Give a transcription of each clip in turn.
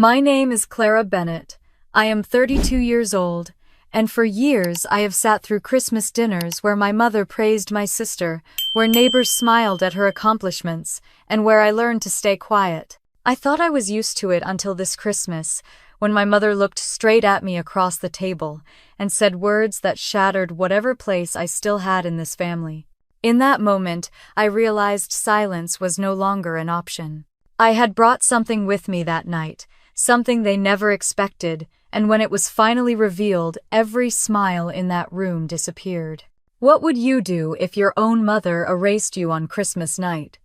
My name is Clara Bennett. I am 32 years old, and for years I have sat through Christmas dinners where my mother praised my sister, where neighbors smiled at her accomplishments, and where I learned to stay quiet. I thought I was used to it until this Christmas, when my mother looked straight at me across the table and said words that shattered whatever place I still had in this family. In that moment, I realized silence was no longer an option. I had brought something with me that night, something they never expected, and when it was finally revealed, every smile in that room disappeared. What would you do if your own mother erased you on Christmas night?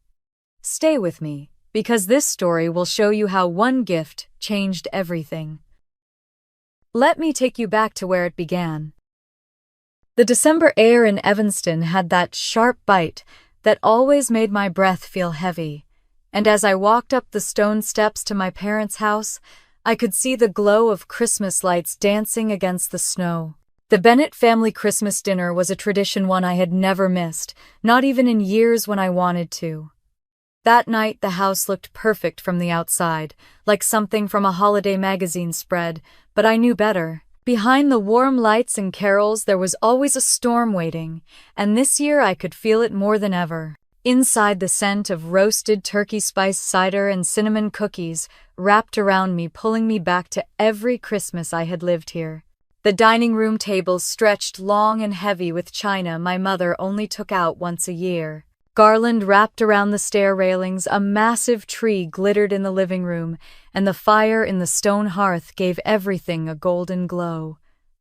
Stay with me, because this story will show you how one gift changed everything. Let me take you back to where it began. The December air in Evanston had that sharp bite that always made my breath feel heavy, and as I walked up the stone steps to my parents' house, I could see the glow of Christmas lights dancing against the snow. The Bennett family Christmas dinner was a tradition one I had never missed, not even in years when I wanted to. That night, the house looked perfect from the outside, like something from a holiday magazine spread, but I knew better. Behind the warm lights and carols, there was always a storm waiting, and this year I could feel it more than ever. Inside, the scent of roasted turkey spice cider and cinnamon cookies wrapped around me, pulling me back to every Christmas I had lived here. The dining room tables stretched long and heavy with china my mother only took out once a year. Garland wrapped around the stair railings, a massive tree glittered in the living room, and the fire in the stone hearth gave everything a golden glow.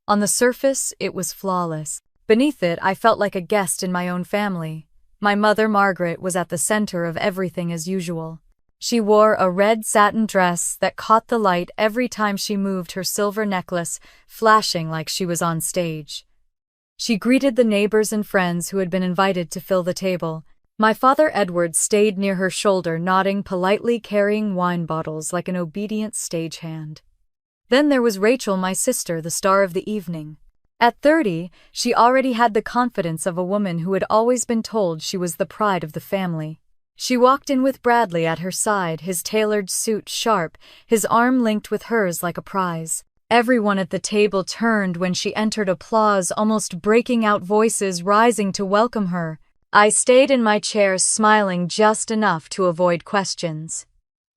On the surface, it was flawless. Beneath it, I felt like a guest in my own family. My mother, Margaret, was at the center of everything as usual. She wore a red satin dress that caught the light every time she moved, her silver necklace flashing like she was on stage. She greeted the neighbors and friends who had been invited to fill the table. My father, Edward, stayed near her shoulder, nodding politely, carrying wine bottles like an obedient stagehand. Then there was Rachel, my sister, the star of the evening. At 30, she already had the confidence of a woman who had always been told she was the pride of the family. She walked in with Bradley at her side, his tailored suit sharp, his arm linked with hers like a prize. Everyone at the table turned when she entered, applause almost breaking out, voices rising to welcome her. I stayed in my chair, smiling just enough to avoid questions.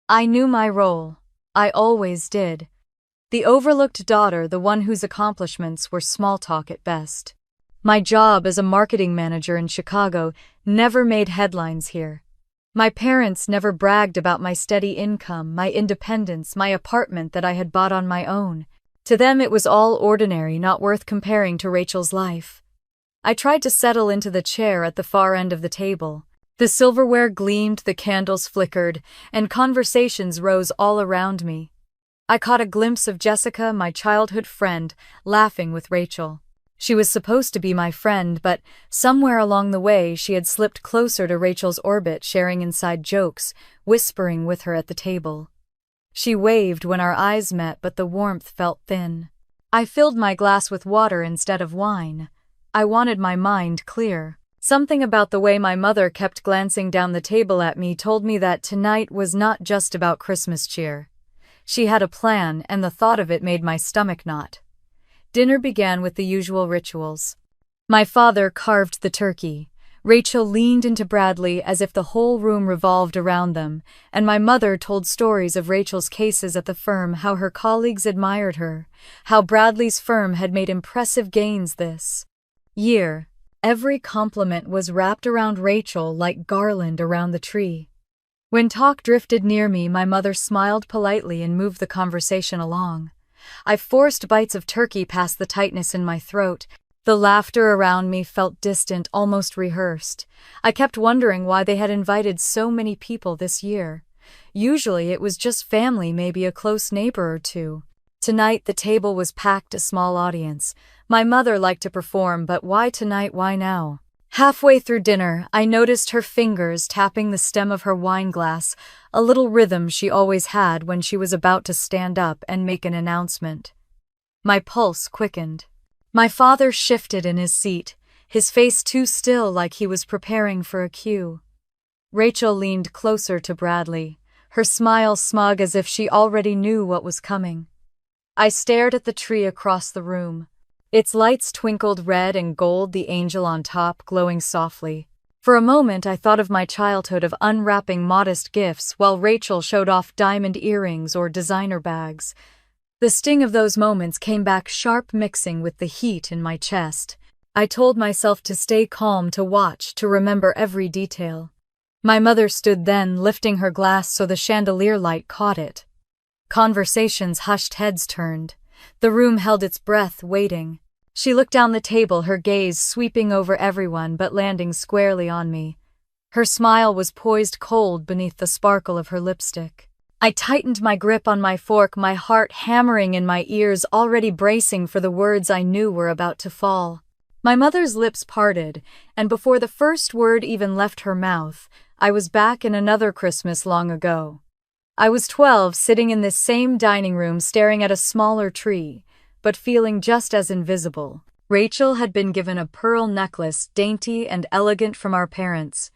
I knew my role. I always did. The overlooked daughter, the one whose accomplishments were small talk at best. My job as a marketing manager in Chicago never made headlines here. My parents never bragged about my steady income, my independence, my apartment that I had bought on my own. To them it was all ordinary, not worth comparing to Rachel's life. I tried to settle into the chair at the far end of the table. The silverware gleamed, the candles flickered, and conversations rose all around me. I caught a glimpse of Jessica, my childhood friend, laughing with Rachel. She was supposed to be my friend, but somewhere along the way she had slipped closer to Rachel's orbit, sharing inside jokes, whispering with her at the table. She waved when our eyes met, but the warmth felt thin. I filled my glass with water instead of wine. I wanted my mind clear. Something about the way my mother kept glancing down the table at me told me that tonight was not just about Christmas cheer. She had a plan, and the thought of it made my stomach knot. Dinner began with the usual rituals. My father carved the turkey. Rachel leaned into Bradley as if the whole room revolved around them, and my mother told stories of Rachel's cases at the firm, how her colleagues admired her, how Bradley's firm had made impressive gains this year. Every compliment was wrapped around Rachel like garland around the tree. When talk drifted near me, my mother smiled politely and moved the conversation along. I forced bites of turkey past the tightness in my throat. The laughter around me felt distant, almost rehearsed. I kept wondering why they had invited so many people this year. Usually it was just family, maybe a close neighbor or two. Tonight the table was packed, a small audience. My mother liked to perform, but why tonight, why now? Halfway through dinner, I noticed her fingers tapping the stem of her wine glass, a little rhythm she always had when she was about to stand up and make an announcement. My pulse quickened. My father shifted in his seat, his face too still, like he was preparing for a cue. Rachel leaned closer to Bradley, her smile smug as if she already knew what was coming. I stared at the tree across the room. Its lights twinkled red and gold, the angel on top glowing softly. For a moment I thought of my childhood of unwrapping modest gifts while Rachel showed off diamond earrings or designer bags. The sting of those moments came back sharp, mixing with the heat in my chest. I told myself to stay calm, to watch, to remember every detail. My mother stood then, lifting her glass so the chandelier light caught it. Conversations hushed, heads turned. The room held its breath, waiting. She looked down the table, her gaze sweeping over everyone but landing squarely on me. Her smile was poised cold beneath the sparkle of her lipstick. I tightened my grip on my fork, my heart hammering in my ears, already bracing for the words I knew were about to fall. My mother's lips parted, and before the first word even left her mouth, I was back in another Christmas long ago. I was 12, sitting in this same dining room staring at a smaller tree, but feeling just as invisible. Rachel had been given a pearl necklace, dainty and elegant from our parents.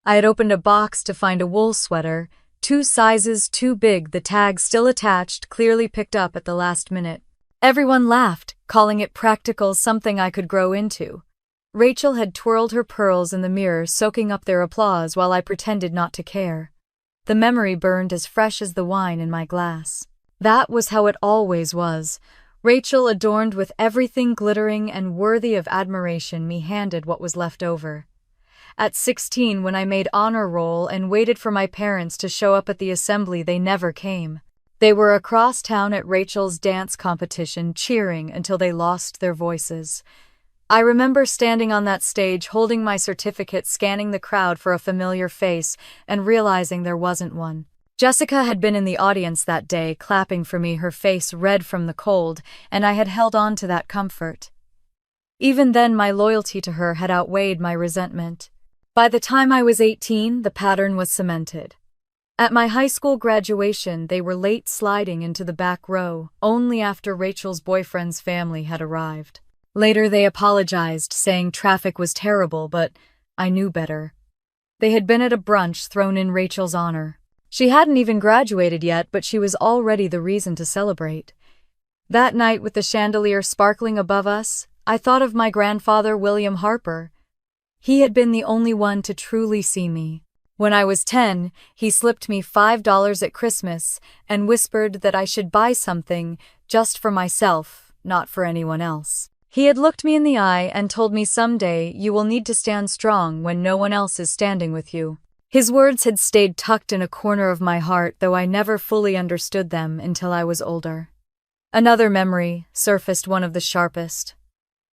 I had opened a box to find a wool sweater, 2 sizes too big, the tag still attached, clearly picked up at the last minute. Everyone laughed, calling it practical, something I could grow into. Rachel had twirled her pearls in the mirror, soaking up their applause while I pretended not to care. The memory burned as fresh as the wine in my glass. That was how it always was. Rachel, adorned with everything glittering and worthy of admiration, me handed what was left over. At 16, when I made honor roll and waited for my parents to show up at the assembly, they never came. They were across town at Rachel's dance competition, cheering until they lost their voices. I remember standing on that stage, holding my certificate, scanning the crowd for a familiar face, and realizing there wasn't one. Jessica had been in the audience that day, clapping for me, her face red from the cold, and I had held on to that comfort. Even then, my loyalty to her had outweighed my resentment. By the time I was 18, the pattern was cemented. At my high school graduation, they were late, sliding into the back row, only after Rachel's boyfriend's family had arrived. Later they apologized, saying traffic was terrible, but I knew better. They had been at a brunch thrown in Rachel's honor. She hadn't even graduated yet, but she was already the reason to celebrate. That night, with the chandelier sparkling above us, I thought of my grandfather, William Harper. He had been the only one to truly see me. When I was 10, he slipped me $5 at Christmas and whispered that I should buy something just for myself, not for anyone else. He had looked me in the eye and told me, someday you will need to stand strong when no one else is standing with you. His words had stayed tucked in a corner of my heart, though I never fully understood them until I was older. Another memory surfaced, one of the sharpest.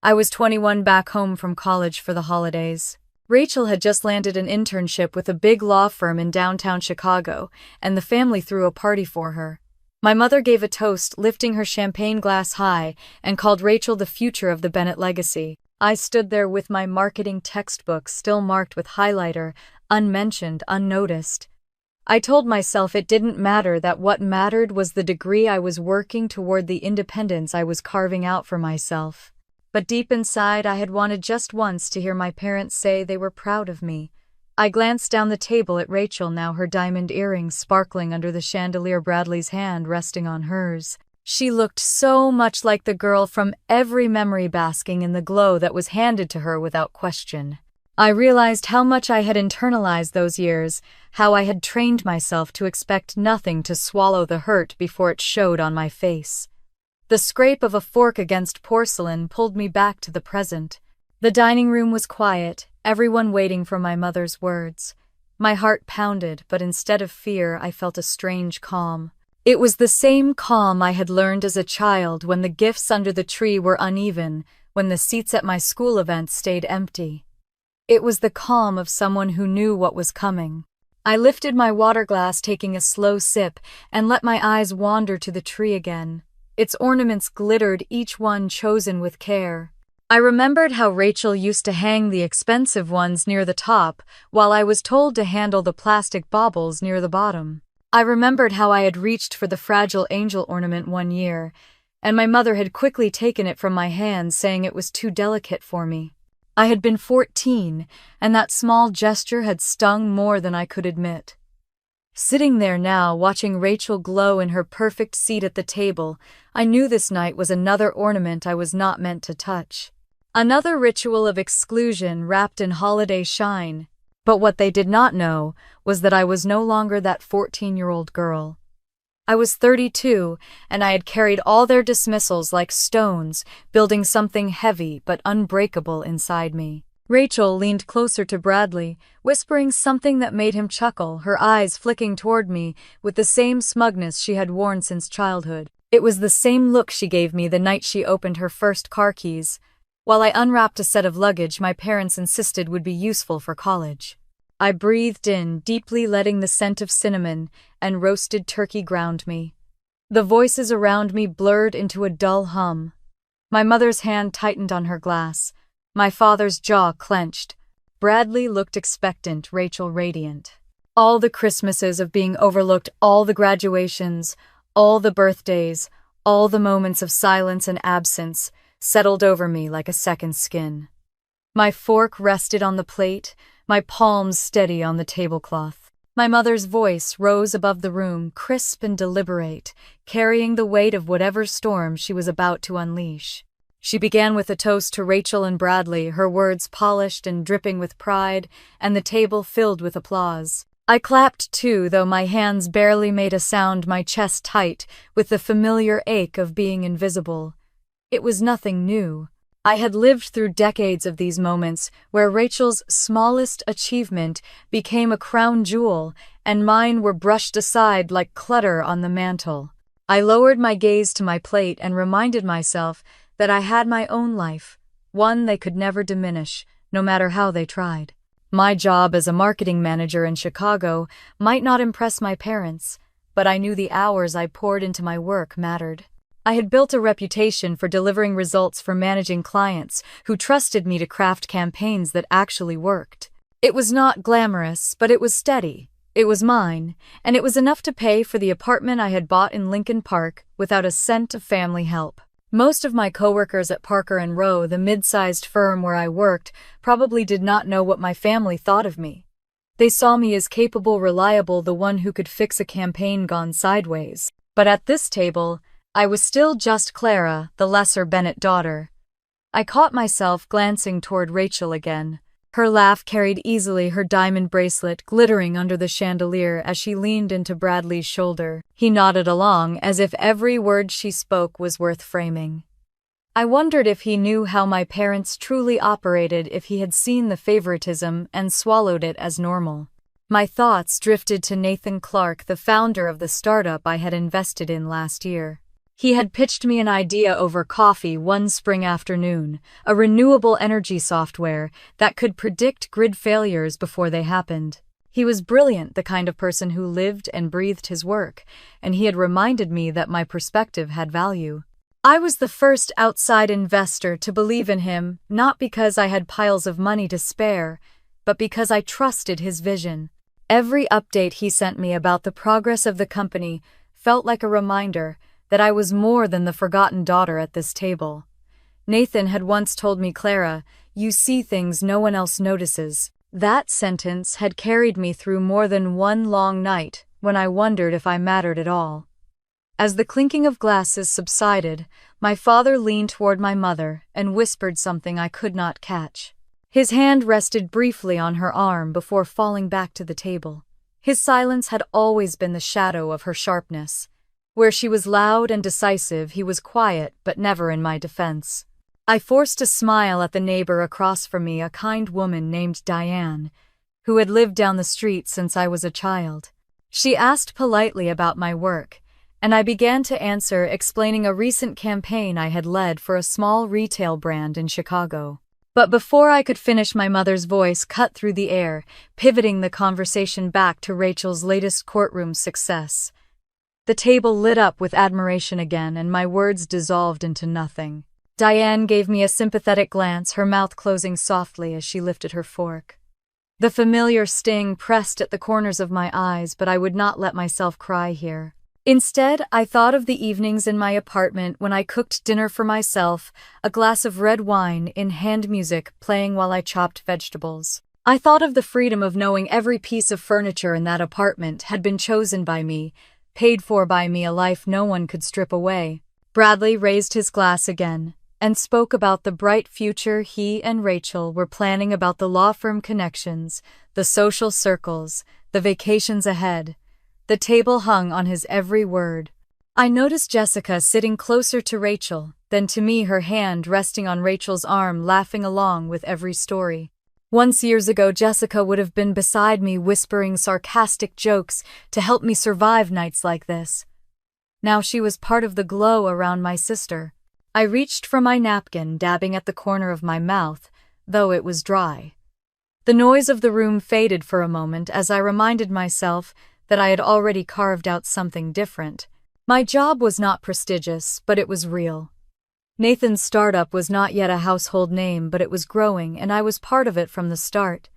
I was 21, back home from college for the holidays. Rachel had just landed an internship with a big law firm in downtown Chicago, and the family threw a party for her. My mother gave a toast, lifting her champagne glass high, and called Rachel the future of the Bennett legacy. I stood there with my marketing textbook still marked with highlighter, unmentioned, unnoticed. I told myself it didn't matter, that what mattered was the degree I was working toward, the independence I was carving out for myself. But deep inside, I had wanted just once to hear my parents say they were proud of me. I glanced down the table at Rachel now, her diamond earrings sparkling under the chandelier, Bradley's hand resting on hers. She looked so much like the girl from every memory, basking in the glow that was handed to her without question. I realized how much I had internalized those years, how I had trained myself to expect nothing, to swallow the hurt before it showed on my face. The scrape of a fork against porcelain pulled me back to the present. The dining room was quiet, everyone waiting for my mother's words. My heart pounded, but instead of fear, I felt a strange calm. It was the same calm I had learned as a child, when the gifts under the tree were uneven, when the seats at my school events stayed empty. It was the calm of someone who knew what was coming. I lifted my water glass, taking a slow sip, and let my eyes wander to the tree again. Its ornaments glittered, each one chosen with care. I remembered how Rachel used to hang the expensive ones near the top, while I was told to handle the plastic baubles near the bottom. I remembered how I had reached for the fragile angel ornament one year, and my mother had quickly taken it from my hands, saying it was too delicate for me. I had been 14, and that small gesture had stung more than I could admit. Sitting there now, watching Rachel glow in her perfect seat at the table, I knew this night was another ornament I was not meant to touch. Another ritual of exclusion wrapped in holiday shine. But what they did not know was that I was no longer that 14-year-old girl. I was 32, and I had carried all their dismissals like stones, building something heavy but unbreakable inside me. Rachel leaned closer to Bradley, whispering something that made him chuckle, her eyes flicking toward me with the same smugness she had worn since childhood. It was the same look she gave me the night she opened her first car keys, while I unwrapped a set of luggage my parents insisted would be useful for college. I breathed in, deeply letting the scent of cinnamon and roasted turkey ground me. The voices around me blurred into a dull hum. My mother's hand tightened on her glass. My father's jaw clenched. Bradley looked expectant, Rachel radiant. All the Christmases of being overlooked, all the graduations, all the birthdays, all the moments of silence and absence settled over me like a second skin. My fork rested on the plate, my palms steady on the tablecloth. My mother's voice rose above the room, crisp and deliberate, carrying the weight of whatever storm she was about to unleash. She began with a toast to Rachel and Bradley, her words polished and dripping with pride, and the table filled with applause. I clapped too, though my hands barely made a sound, my chest tight with the familiar ache of being invisible. It was nothing new. I had lived through decades of these moments where Rachel's smallest achievement became a crown jewel and mine were brushed aside like clutter on the mantel. I lowered my gaze to my plate and reminded myself that I had my own life, one they could never diminish, no matter how they tried. My job as a marketing manager in Chicago might not impress my parents, but I knew the hours I poured into my work mattered. I had built a reputation for delivering results for managing clients who trusted me to craft campaigns that actually worked. It was not glamorous, but it was steady. It was mine, and it was enough to pay for the apartment I had bought in Lincoln Park without a cent of family help. Most of my coworkers at Parker & Rowe, the mid-sized firm where I worked, probably did not know what my family thought of me. They saw me as capable, reliable, the one who could fix a campaign gone sideways. But at this table, I was still just Clara, the lesser Bennett daughter. I caught myself glancing toward Rachel again. Her laugh carried easily, her diamond bracelet glittering under the chandelier as she leaned into Bradley's shoulder. He nodded along as if every word she spoke was worth framing. I wondered if he knew how my parents truly operated, if he had seen the favoritism and swallowed it as normal. My thoughts drifted to Nathan Clark, the founder of the startup I had invested in last year. He had pitched me an idea over coffee one spring afternoon, a renewable energy software that could predict grid failures before they happened. He was brilliant, the kind of person who lived and breathed his work, and he had reminded me that my perspective had value. I was the first outside investor to believe in him, not because I had piles of money to spare, but because I trusted his vision. Every update he sent me about the progress of the company felt like a reminder that I was more than the forgotten daughter at this table. Nathan had once told me, "Clara, you see things no one else notices." That sentence had carried me through more than one long night when I wondered if I mattered at all. As the clinking of glasses subsided, my father leaned toward my mother and whispered something I could not catch. His hand rested briefly on her arm before falling back to the table. His silence had always been the shadow of her sharpness. Where she was loud and decisive, he was quiet, but never in my defense. I forced a smile at the neighbor across from me, a kind woman named Diane, who had lived down the street since I was a child. She asked politely about my work, and I began to answer, explaining a recent campaign I had led for a small retail brand in Chicago. But before I could finish, my mother's voice cut through the air, pivoting the conversation back to Rachel's latest courtroom success. The table lit up with admiration again, and my words dissolved into nothing. Diane gave me a sympathetic glance, her mouth closing softly as she lifted her fork. The familiar sting pressed at the corners of my eyes, but I would not let myself cry here. Instead, I thought of the evenings in my apartment when I cooked dinner for myself, a glass of red wine in hand, music playing while I chopped vegetables. I thought of the freedom of knowing every piece of furniture in that apartment had been chosen by me, paid for by me, a life no one could strip away. Bradley raised his glass again and spoke about the bright future he and Rachel were planning, about the law firm connections, the social circles, the vacations ahead. The table hung on his every word. I noticed Jessica sitting closer to Rachel than to me, her hand resting on Rachel's arm, laughing along with every story. Once years ago, Jessica would have been beside me, whispering sarcastic jokes to help me survive nights like this. Now she was part of the glow around my sister. I reached for my napkin, dabbing at the corner of my mouth, though it was dry. The noise of the room faded for a moment as I reminded myself that I had already carved out something different. My job was not prestigious, but it was real. Nathan's startup was not yet a household name, but it was growing, and I was part of it from the start.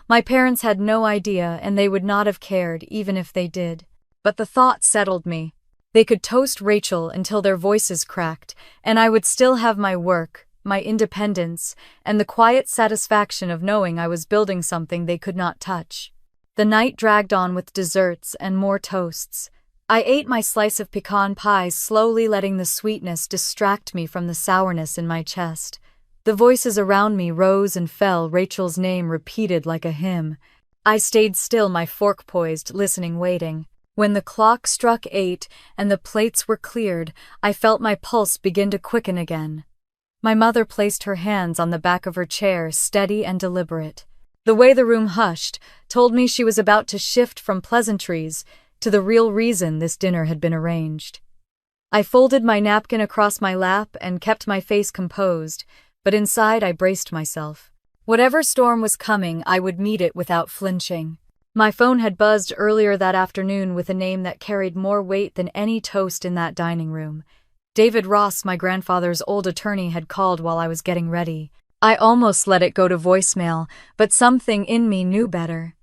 My parents had no idea, and they would not have cared even if they did. But the thought settled me. They could toast Rachel until their voices cracked, and I would still have my work, my independence, and the quiet satisfaction of knowing I was building something they could not touch. The night dragged on with desserts and more toasts. I ate my slice of pecan pie, slowly letting the sweetness distract me from the sourness in my chest. The voices around me rose and fell, Rachel's name repeated like a hymn. I stayed still, my fork poised, listening, waiting. When the clock struck 8 and the plates were cleared, I felt my pulse begin to quicken again. My mother placed her hands on the back of her chair, steady and deliberate. The way the room hushed told me she was about to shift from pleasantries to the real reason this dinner had been arranged. I folded my napkin across my lap and kept my face composed, but inside I braced myself. Whatever storm was coming, I would meet it without flinching. My phone had buzzed earlier that afternoon with a name that carried more weight than any toast in that dining room. David Ross, my grandfather's old attorney, had called while I was getting ready. I almost let it go to voicemail, but something in me knew better.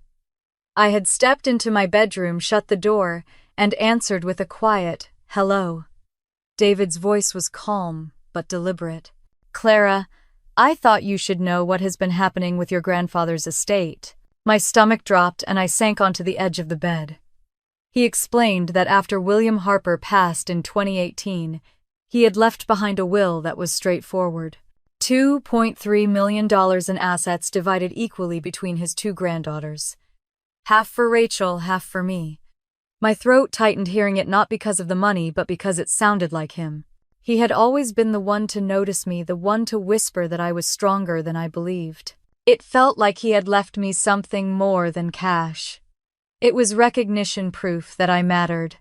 I had stepped into my bedroom, shut the door, and answered with a quiet, "Hello." David's voice was calm, but deliberate. "Clara, I thought you should know what has been happening with your grandfather's estate." My stomach dropped and I sank onto the edge of the bed. He explained that after William Harper passed in 2018, he had left behind a will that was straightforward. $2.3 million in assets divided equally between his two granddaughters. Half for Rachel, half for me. My throat tightened hearing it, not because of the money, but because it sounded like him. He had always been the one to notice me, the one to whisper that I was stronger than I believed. It felt like he had left me something more than cash. It was recognition, proof that I mattered.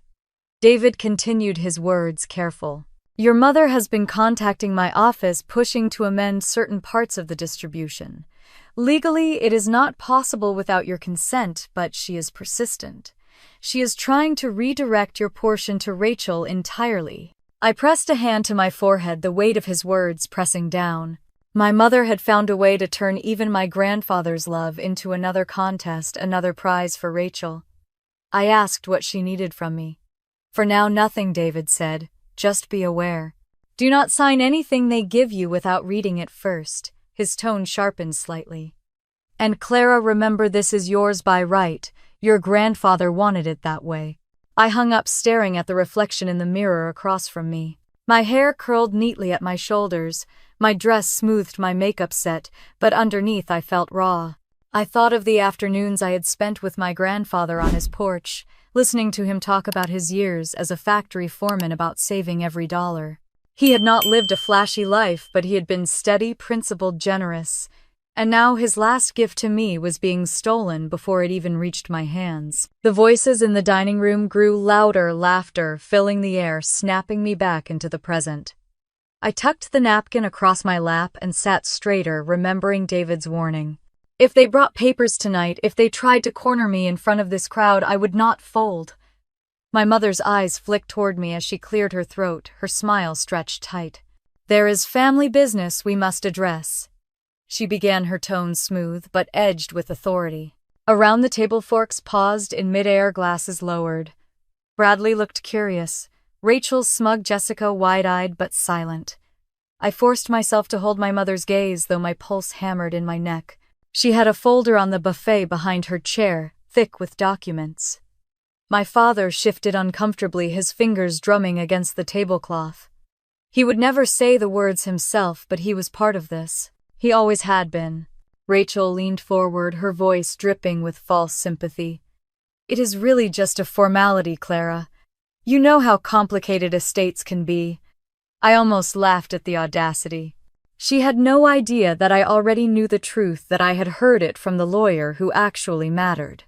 David continued his words, careful. "Your mother has been contacting my office, pushing to amend certain parts of the distribution. Legally, it is not possible without your consent, but she is persistent. She is trying to redirect your portion to Rachel entirely." I pressed a hand to my forehead, the weight of his words pressing down. My mother had found a way to turn even my grandfather's love into another contest, another prize for Rachel. I asked what she needed from me. "For now, nothing," David said. "Just be aware. Do not sign anything they give you without reading it first." His tone sharpened slightly. "And Clara, remember, this is yours by right. Your grandfather wanted it that way." I hung up, staring at the reflection in the mirror across from me. My hair curled neatly at my shoulders, my dress smoothed my makeup set, but underneath I felt raw. I thought of the afternoons I had spent with my grandfather on his porch, listening to him talk about his years as a factory foreman, about saving every dollar. He had not lived a flashy life, but he had been steady, principled, generous. And now his last gift to me was being stolen before it even reached my hands. The voices in the dining room grew louder, laughter filling the air, snapping me back into the present. I tucked the napkin across my lap and sat straighter, remembering David's warning. If they brought papers tonight, if they tried to corner me in front of this crowd, I would not fold. My mother's eyes flicked toward me as she cleared her throat, her smile stretched tight. "There is family business we must address." She began, her tone smooth but edged with authority. Around the table, forks paused in midair, glasses lowered. Bradley looked curious. Rachel smug, Jessica wide-eyed but silent. I forced myself to hold my mother's gaze, though my pulse hammered in my neck. She had a folder on the buffet behind her chair, thick with documents. My father shifted uncomfortably, his fingers drumming against the tablecloth. He would never say the words himself, but he was part of this. He always had been. Rachel leaned forward, her voice dripping with false sympathy. It is really just a formality, Clara. You know how complicated estates can be. I almost laughed at the audacity. She had no idea that I already knew the truth, that I had heard it from the lawyer who actually mattered.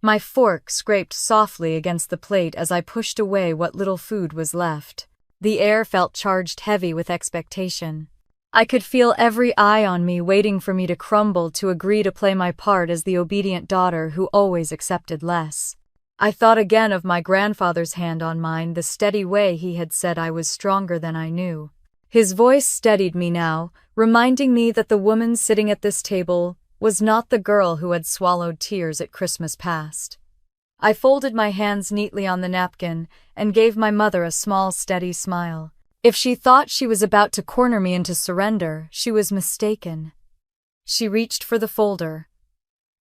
My fork scraped softly against the plate as I pushed away what little food was left. The air felt charged, heavy with expectation. I could feel every eye on me, waiting for me to crumble, to agree to play my part as the obedient daughter who always accepted less. I thought again of my grandfather's hand on mine, the steady way he had said I was stronger than I knew. His voice steadied me now, reminding me that the woman sitting at this table was not the girl who had swallowed tears at Christmas past. I folded my hands neatly on the napkin and gave my mother a small, steady smile. If she thought she was about to corner me into surrender, she was mistaken. She reached for the folder.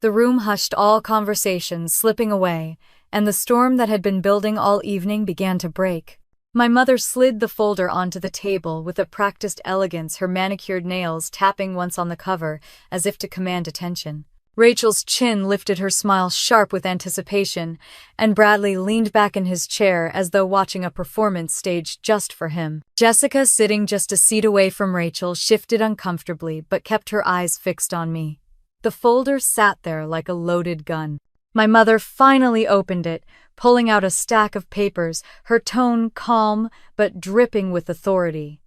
The room hushed, all conversations slipping away, and the storm that had been building all evening began to break. My mother slid the folder onto the table with a practiced elegance, her manicured nails tapping once on the cover as if to command attention. Rachel's chin lifted, her smile sharp with anticipation, and Bradley leaned back in his chair as though watching a performance staged just for him. Jessica, sitting just a seat away from Rachel, shifted uncomfortably but kept her eyes fixed on me. The folder sat there like a loaded gun. My mother finally opened it, pulling out a stack of papers, her tone calm but dripping with authority.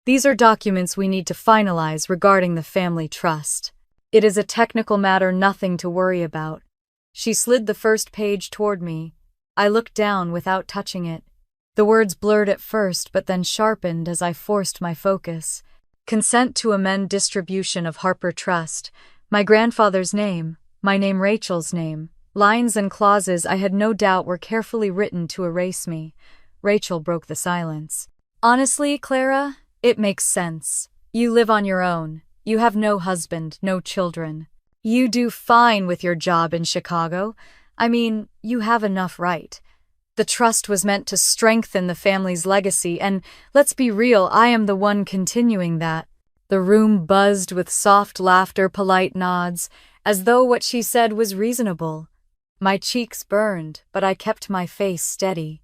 These are documents we need to finalize regarding the family trust. It is a technical matter, nothing to worry about. She slid the first page toward me. I looked down without touching it. The words blurred at first but then sharpened as I forced my focus. Consent to amend distribution of Harper Trust. My grandfather's name, my name, Rachel's name. Lines and clauses I had no doubt were carefully written to erase me. Rachel broke the silence. Honestly, Clara, it makes sense. You live on your own. You have no husband, no children. You do fine with your job in Chicago. I mean, you have enough, right? The trust was meant to strengthen the family's legacy, and let's be real, I am the one continuing that. The room buzzed with soft laughter, polite nods, as though what she said was reasonable. My cheeks burned, but I kept my face steady.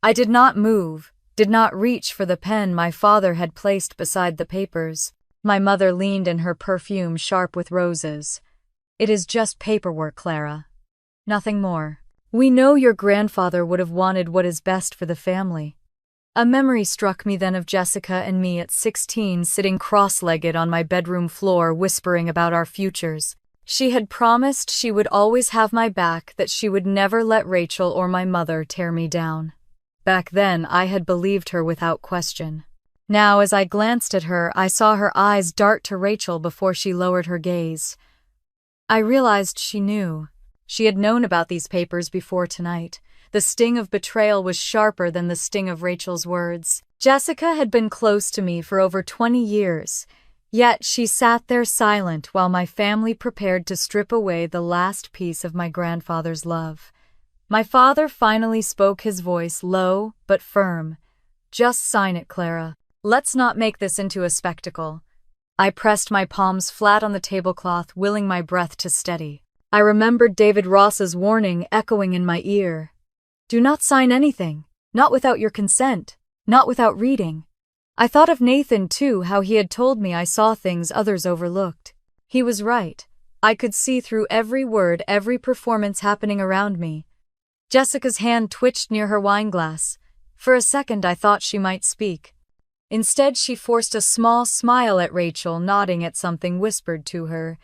I did not move, did not reach for the pen my father had placed beside the papers. My mother leaned in, her perfume sharp with roses. It is just paperwork, Clara. Nothing more. We know your grandfather would have wanted what is best for the family. A memory struck me then of Jessica and me at 16, sitting cross-legged on my bedroom floor, whispering about our futures. She had promised she would always have my back, that she would never let Rachel or my mother tear me down. Back then, I had believed her without question. Now, as I glanced at her, I saw her eyes dart to Rachel before she lowered her gaze. I realized she knew. She had known about these papers before tonight. The sting of betrayal was sharper than the sting of Rachel's words. Jessica had been close to me for over 20 years, yet she sat there silent while my family prepared to strip away the last piece of my grandfather's love. My father finally spoke, his voice low but firm. Just sign it, Clara. Let's not make this into a spectacle. I pressed my palms flat on the tablecloth, willing my breath to steady. I remembered David Ross's warning echoing in my ear. Do not sign anything, not without your consent, not without reading. I thought of Nathan too, how he had told me I saw things others overlooked. He was right. I could see through every word, every performance happening around me. Jessica's hand twitched near her wineglass. For a second I thought she might speak. Instead, she forced a small smile at Rachel, nodding at something whispered to her.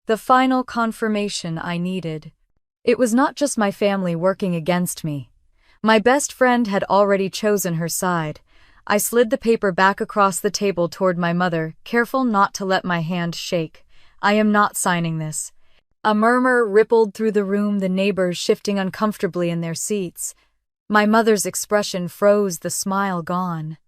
The final confirmation I needed. It was not just my family working against me. My best friend had already chosen her side. I slid the paper back across the table toward my mother, careful not to let my hand shake. I am not signing this. A murmur rippled through the room, the neighbors shifting uncomfortably in their seats. My mother's expression froze, the smile gone.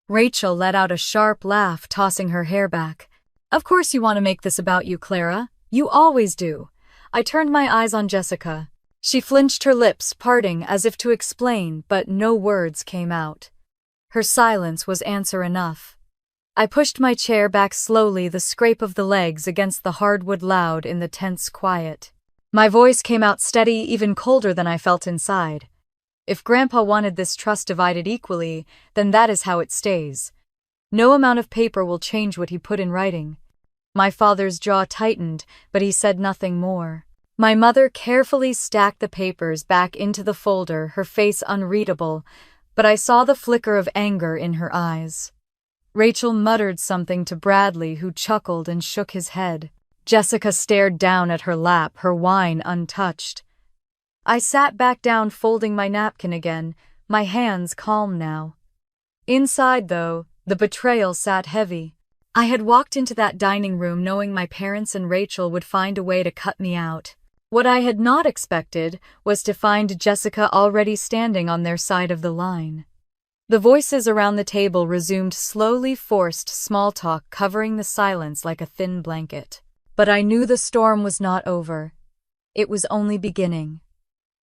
Rachel let out a sharp laugh, tossing her hair back. Of course you want to make this about you, Clara. You always do. I turned my eyes on Jessica. She flinched, her lips parting as if to explain, but no words came out. Her silence was answer enough. I pushed my chair back slowly, the scrape of the legs against the hardwood loud in the tense quiet. My voice came out steady, even colder than I felt inside. If Grandpa wanted this trust divided equally, then that is how it stays. No amount of paper will change what he put in writing. My father's jaw tightened, but he said nothing more. My mother carefully stacked the papers back into the folder, her face unreadable, but I saw the flicker of anger in her eyes. Rachel muttered something to Bradley, who chuckled and shook his head. Jessica stared down at her lap, her wine untouched. I sat back down, folding my napkin again, my hands calm now. Inside, though, the betrayal sat heavy. I had walked into that dining room knowing my parents and Rachel would find a way to cut me out. What I had not expected was to find Jessica already standing on their side of the line. The voices around the table resumed slowly, forced small talk covering the silence like a thin blanket. But I knew the storm was not over. It was only beginning.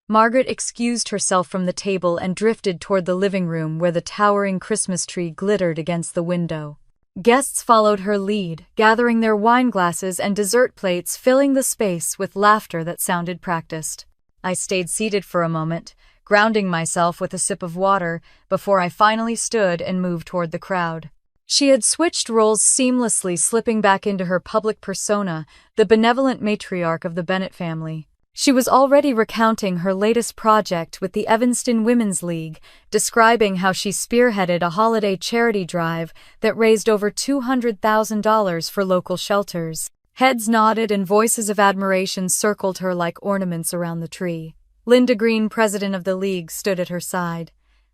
Margaret excused herself from the table and drifted toward the living room where the towering Christmas tree glittered against the window. Guests followed her lead, gathering their wine glasses and dessert plates, filling the space with laughter that sounded practiced. I stayed seated for a moment, grounding myself with a sip of water, before I finally stood and moved toward the crowd. She had switched roles seamlessly, slipping back into her public persona, the benevolent matriarch of the Bennett family. She was already recounting her latest project with the Evanston Women's League, describing how she spearheaded a holiday charity drive that raised over $200,000 for local shelters. Heads nodded and voices of admiration circled her like ornaments around the tree. Linda Green, president of the league, stood at her side.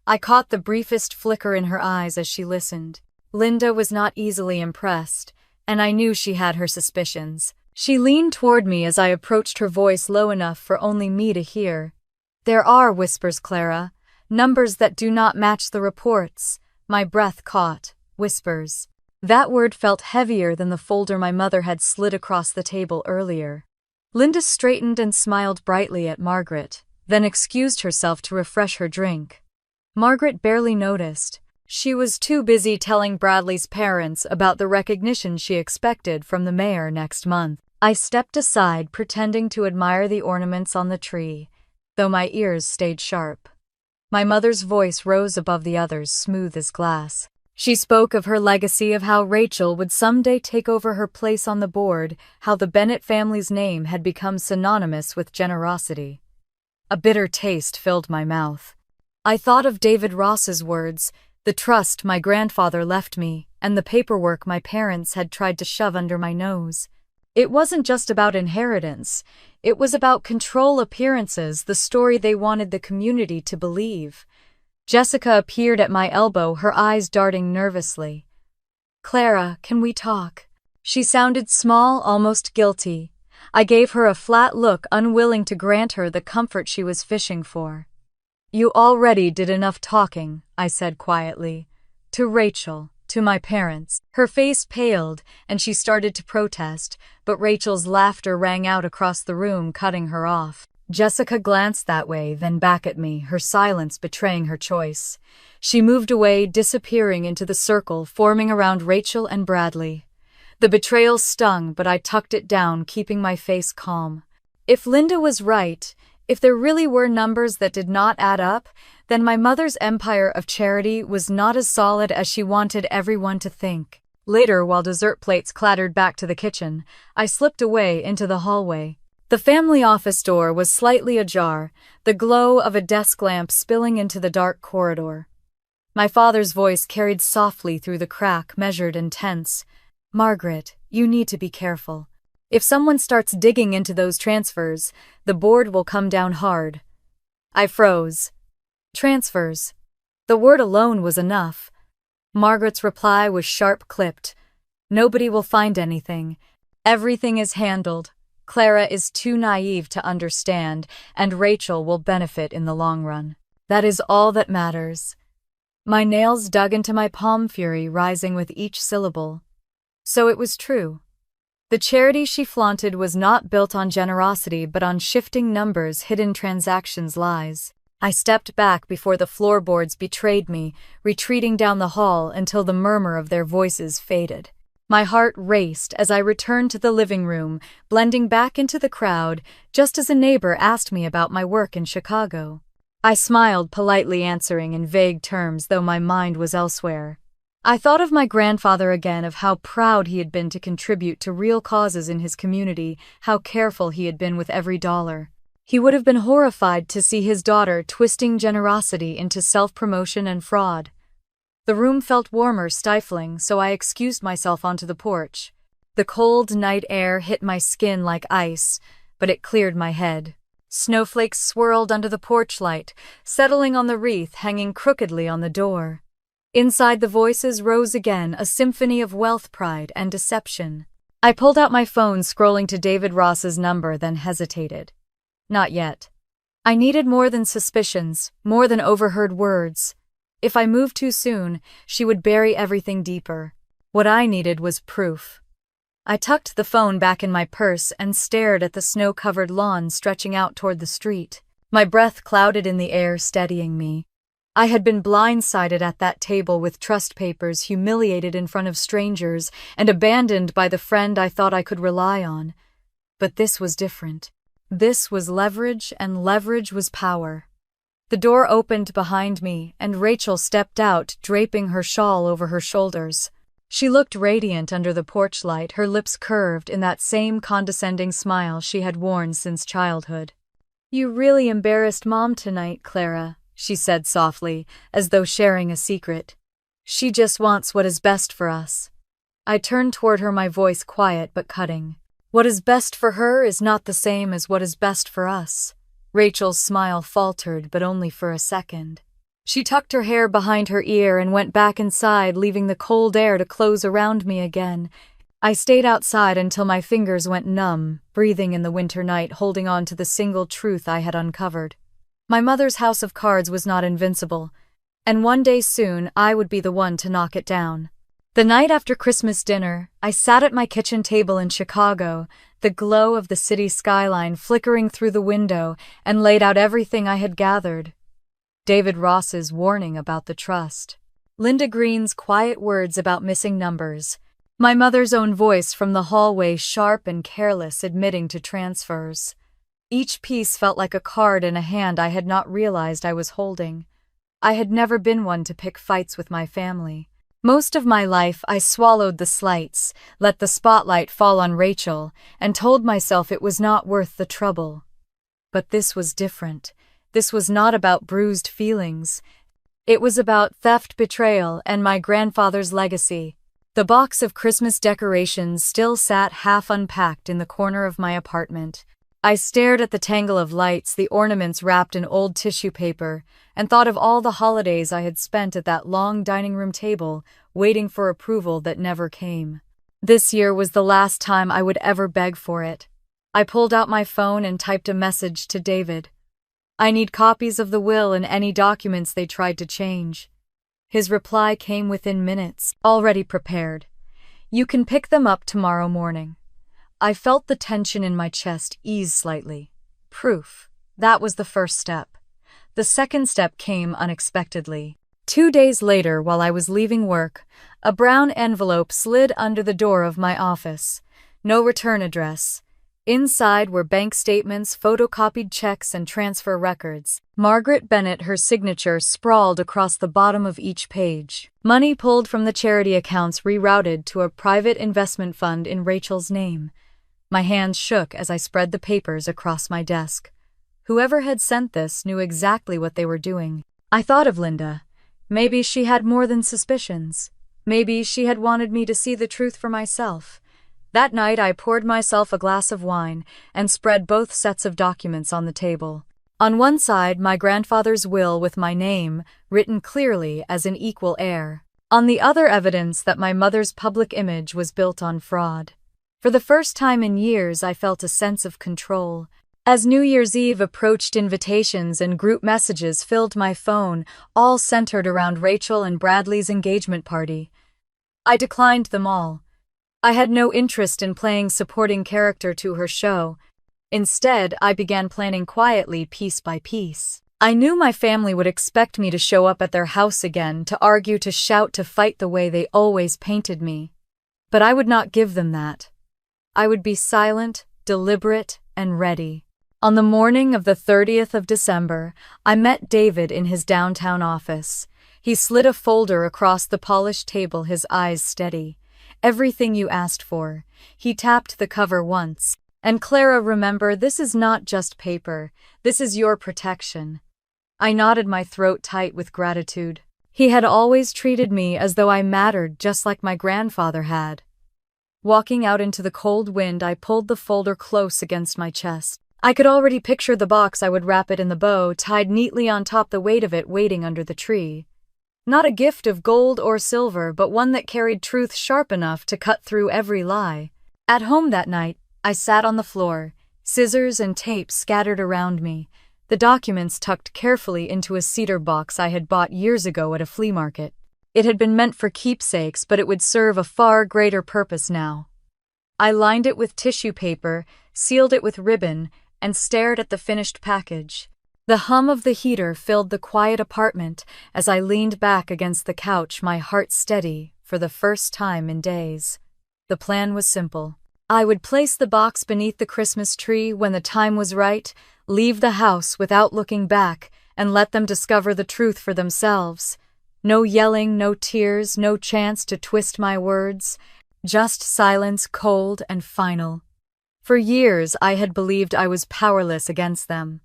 I caught the briefest flicker in her eyes as she listened. Linda was not easily impressed, and I knew she had her suspicions. She leaned toward me as I approached, her voice low enough for only me to hear. "There are whispers, Clara. Numbers that do not match the reports." My breath caught. Whispers. That word felt heavier than the folder my mother had slid across the table earlier. Linda straightened and smiled brightly at Margaret, then excused herself to refresh her drink. Margaret barely noticed. She was too busy telling Bradley's parents about the recognition she expected from the mayor next month. I stepped aside, pretending to admire the ornaments on the tree, though my ears stayed sharp. My mother's voice rose above the others, smooth as glass. She spoke of her legacy, of how Rachel would someday take over her place on the board, how the Bennett family's name had become synonymous with generosity. A bitter taste filled my mouth. I thought of David Ross's words, the trust my grandfather left me, and the paperwork my parents had tried to shove under my nose. It wasn't just about inheritance. It was about control, appearances, the story they wanted the community to believe. Jessica appeared at my elbow, her eyes darting nervously. "Clara, can we talk?" She sounded small, almost guilty. I gave her a flat look, unwilling to grant her the comfort she was fishing for. "You already did enough talking," I said quietly. "To Rachel, to my parents." Her face paled, and she started to protest, but Rachel's laughter rang out across the room, cutting her off. Jessica glanced that way, then back at me, her silence betraying her choice. She moved away, disappearing into the circle forming around Rachel and Bradley. The betrayal stung, but I tucked it down, keeping my face calm. If Linda was right, if there really were numbers that did not add up, then my mother's empire of charity was not as solid as she wanted everyone to think. Later, while dessert plates clattered back to the kitchen, I slipped away into the hallway. The family office door was slightly ajar, the glow of a desk lamp spilling into the dark corridor. My father's voice carried softly through the crack, measured and tense. "Margaret, you need to be careful. If someone starts digging into those transfers, the board will come down hard." I froze. Transfers. The word alone was enough. Margaret's reply was sharp-clipped. "Nobody will find anything. Everything is handled. Clara is too naive to understand, and Rachel will benefit in the long run. That is all that matters." My nails dug into my palm, fury rising with each syllable. So it was true. The charity she flaunted was not built on generosity but on shifting numbers, hidden transactions, lies. I stepped back before the floorboards betrayed me, retreating down the hall until the murmur of their voices faded. My heart raced as I returned to the living room, blending back into the crowd, just as a neighbor asked me about my work in Chicago. I smiled, politely answering in vague terms, though my mind was elsewhere. I thought of my grandfather again, of how proud he had been to contribute to real causes in his community, how careful he had been with every dollar. He would have been horrified to see his daughter twisting generosity into self-promotion and fraud. The room felt warmer, stifling, so I excused myself onto the porch. The cold night air hit my skin like ice, but it cleared my head. Snowflakes swirled under the porch light, settling on the wreath hanging crookedly on the door. Inside, the voices rose again, a symphony of wealth, pride, and deception. I pulled out my phone, scrolling to David Ross's number, then hesitated. Not yet. I needed more than suspicions, more than overheard words. If I moved too soon, she would bury everything deeper. What I needed was proof. I tucked the phone back in my purse and stared at the snow-covered lawn stretching out toward the street. My breath clouded in the air, steadying me. I had been blindsided at that table with trust papers, humiliated in front of strangers, and abandoned by the friend I thought I could rely on. But this was different. This was leverage, and leverage was power. The door opened behind me, and Rachel stepped out, draping her shawl over her shoulders. She looked radiant under the porch light, her lips curved in that same condescending smile she had worn since childhood. "You really embarrassed Mom tonight, Clara," she said softly, as though sharing a secret. "She just wants what is best for us." I turned toward her, my voice quiet but cutting. "What is best for her is not the same as what is best for us." Rachel's smile faltered, but only for a second. She tucked her hair behind her ear and went back inside, leaving the cold air to close around me again. I stayed outside until my fingers went numb, breathing in the winter night, holding on to the single truth I had uncovered. My mother's house of cards was not invincible, and one day soon I would be the one to knock it down. The night after Christmas dinner, I sat at my kitchen table in Chicago, the glow of the city skyline flickering through the window, and laid out everything I had gathered. David Ross's warning about the trust. Linda Green's quiet words about missing numbers. My mother's own voice from the hallway, sharp and careless, admitting to transfers. Each piece felt like a card in a hand I had not realized I was holding. I had never been one to pick fights with my family. Most of my life I swallowed the slights, let the spotlight fall on Rachel, and told myself it was not worth the trouble. But this was different. This was not about bruised feelings. It was about theft, betrayal, and my grandfather's legacy. The box of Christmas decorations still sat half unpacked in the corner of my apartment. I stared at the tangle of lights, the ornaments wrapped in old tissue paper, and thought of all the holidays I had spent at that long dining room table, waiting for approval that never came. This year was the last time I would ever beg for it. I pulled out my phone and typed a message to David. "I need copies of the will and any documents they tried to change." His reply came within minutes, already prepared. "You can pick them up tomorrow morning." I felt the tension in my chest ease slightly. Proof. That was the first step. The second step came unexpectedly. 2 days later, while I was leaving work, a brown envelope slid under the door of my office. No return address. Inside were bank statements, photocopied checks, and transfer records. Margaret Bennett, her signature sprawled across the bottom of each page. Money pulled from the charity accounts rerouted to a private investment fund in Rachel's name. My hands shook as I spread the papers across my desk. Whoever had sent this knew exactly what they were doing. I thought of Linda. Maybe she had more than suspicions. Maybe she had wanted me to see the truth for myself. That night I poured myself a glass of wine and spread both sets of documents on the table. On one side, my grandfather's will with my name, written clearly as an equal heir. On the other, evidence that my mother's public image was built on fraud. For the first time in years, I felt a sense of control. As New Year's Eve approached, invitations and group messages filled my phone, all centered around Rachel and Bradley's engagement party. I declined them all. I had no interest in playing supporting character to her show. Instead, I began planning quietly, piece by piece. I knew my family would expect me to show up at their house again, to argue, to shout, to fight the way they always painted me. But I would not give them that. I would be silent, deliberate, and ready. On the morning of the 30th of December, I met David in his downtown office. He slid a folder across the polished table, his eyes steady. "Everything you asked for." He tapped the cover once. "And Clara, remember, this is not just paper. This is your protection." I nodded, my throat tight with gratitude. He had always treated me as though I mattered, just like my grandfather had. Walking out into the cold wind, I pulled the folder close against my chest. I could already picture the box. I would wrap it in the bow, tied neatly on top, the weight of it waiting under the tree. Not a gift of gold or silver, but one that carried truth sharp enough to cut through every lie. At home that night, I sat on the floor, scissors and tape scattered around me, the documents tucked carefully into a cedar box I had bought years ago at a flea market. It had been meant for keepsakes, but it would serve a far greater purpose now. I lined it with tissue paper, sealed it with ribbon, and stared at the finished package. The hum of the heater filled the quiet apartment as I leaned back against the couch, my heart steady for the first time in days. The plan was simple. I would place the box beneath the Christmas tree when the time was right, leave the house without looking back, and let them discover the truth for themselves. No yelling, no tears, no chance to twist my words. Just silence, cold and final. For years I had believed I was powerless against them.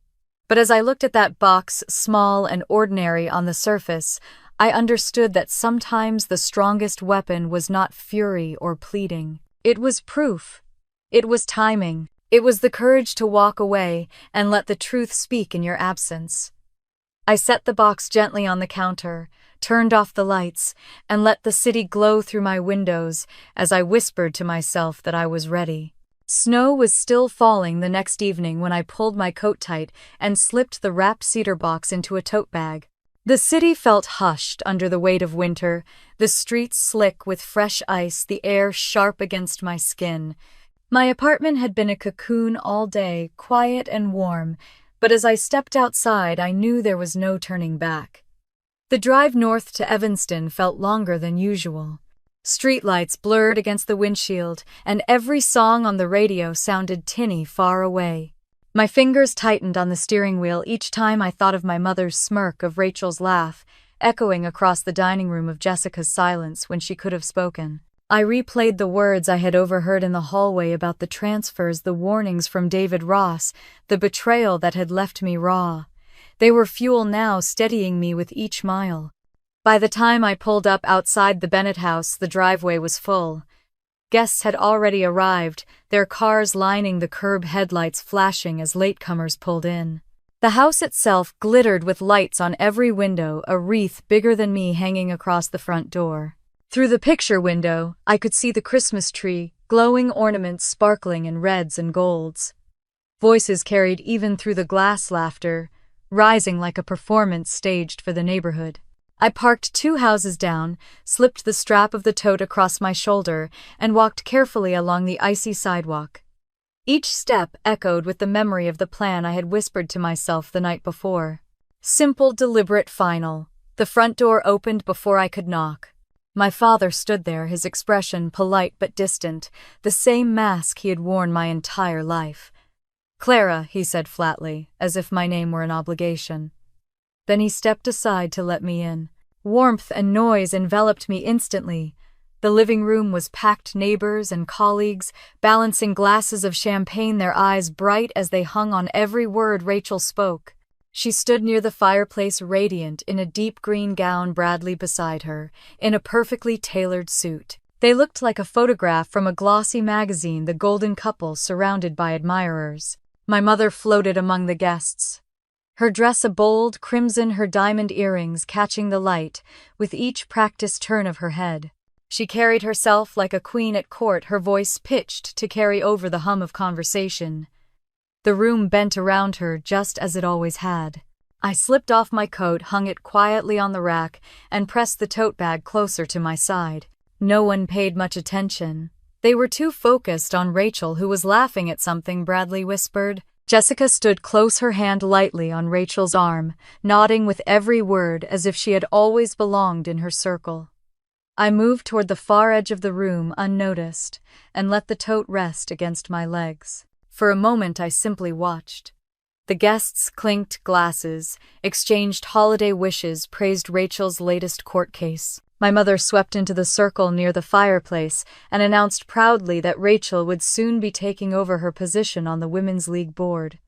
But as I looked at that box, small and ordinary on the surface, I understood that sometimes the strongest weapon was not fury or pleading. It was proof. It was timing. It was the courage to walk away and let the truth speak in your absence. I set the box gently on the counter, turned off the lights, and let the city glow through my windows as I whispered to myself that I was ready. Snow was still falling the next evening when I pulled my coat tight and slipped the wrapped cedar box into a tote bag. The city felt hushed under the weight of winter, the streets slick with fresh ice, the air sharp against my skin. My apartment had been a cocoon all day, quiet and warm, but as I stepped outside, I knew there was no turning back. The drive north to Evanston felt longer than usual. Streetlights blurred against the windshield, and every song on the radio sounded tinny far away. My fingers tightened on the steering wheel each time I thought of my mother's smirk, of Rachel's laugh, echoing across the dining room, of Jessica's silence when she could have spoken. I replayed the words I had overheard in the hallway about the transfers, the warnings from David Ross, the betrayal that had left me raw. They were fuel now, steadying me with each mile. By the time I pulled up outside the Bennett house, the driveway was full. Guests had already arrived, their cars lining the curb, headlights flashing as latecomers pulled in. The house itself glittered with lights on every window, a wreath bigger than me hanging across the front door. Through the picture window, I could see the Christmas tree, glowing ornaments sparkling in reds and golds. Voices carried even through the glass, laughter, rising like a performance staged for the neighborhood. I parked 2 houses down, slipped the strap of the tote across my shoulder, and walked carefully along the icy sidewalk. Each step echoed with the memory of the plan I had whispered to myself the night before. Simple, deliberate, final. The front door opened before I could knock. My father stood there, his expression polite but distant, the same mask he had worn my entire life. "Clara," he said flatly, as if my name were an obligation. Then he stepped aside to let me in. Warmth and noise enveloped me instantly. The living room was packed, neighbors and colleagues, balancing glasses of champagne, their eyes bright as they hung on every word Rachel spoke. She stood near the fireplace, radiant, in a deep green gown, Bradley beside her, in a perfectly tailored suit. They looked like a photograph from a glossy magazine, the golden couple surrounded by admirers. My mother floated among the guests. Her dress a bold crimson, her diamond earrings catching the light with each practiced turn of her head. She carried herself like a queen at court, her voice pitched to carry over the hum of conversation. The room bent around her just as it always had. I slipped off my coat, hung it quietly on the rack, and pressed the tote bag closer to my side. No one paid much attention. They were too focused on Rachel, who was laughing at something Bradley whispered. Jessica stood close, her hand lightly on Rachel's arm, nodding with every word as if she had always belonged in her circle. I moved toward the far edge of the room unnoticed and let the tote rest against my legs. For a moment I simply watched. The guests clinked glasses, exchanged holiday wishes, praised Rachel's latest court case. My mother swept into the circle near the fireplace and announced proudly that Rachel would soon be taking over her position on the Women's League board.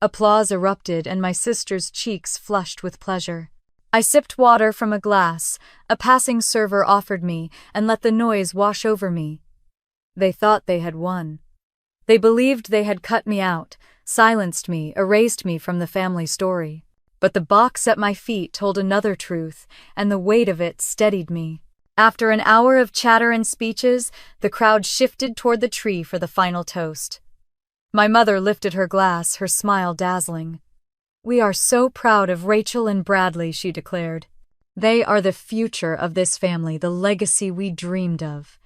Applause erupted and my sister's cheeks flushed with pleasure. I sipped water from a glass a passing server offered me and let the noise wash over me. They thought they had won. They believed they had cut me out, silenced me, erased me from the family story. But the box at my feet told another truth, and the weight of it steadied me. After an hour of chatter and speeches, the crowd shifted toward the tree for the final toast. My mother lifted her glass, her smile dazzling. "We are so proud of Rachel and Bradley," she declared. "They are the future of this family, the legacy we dreamed of."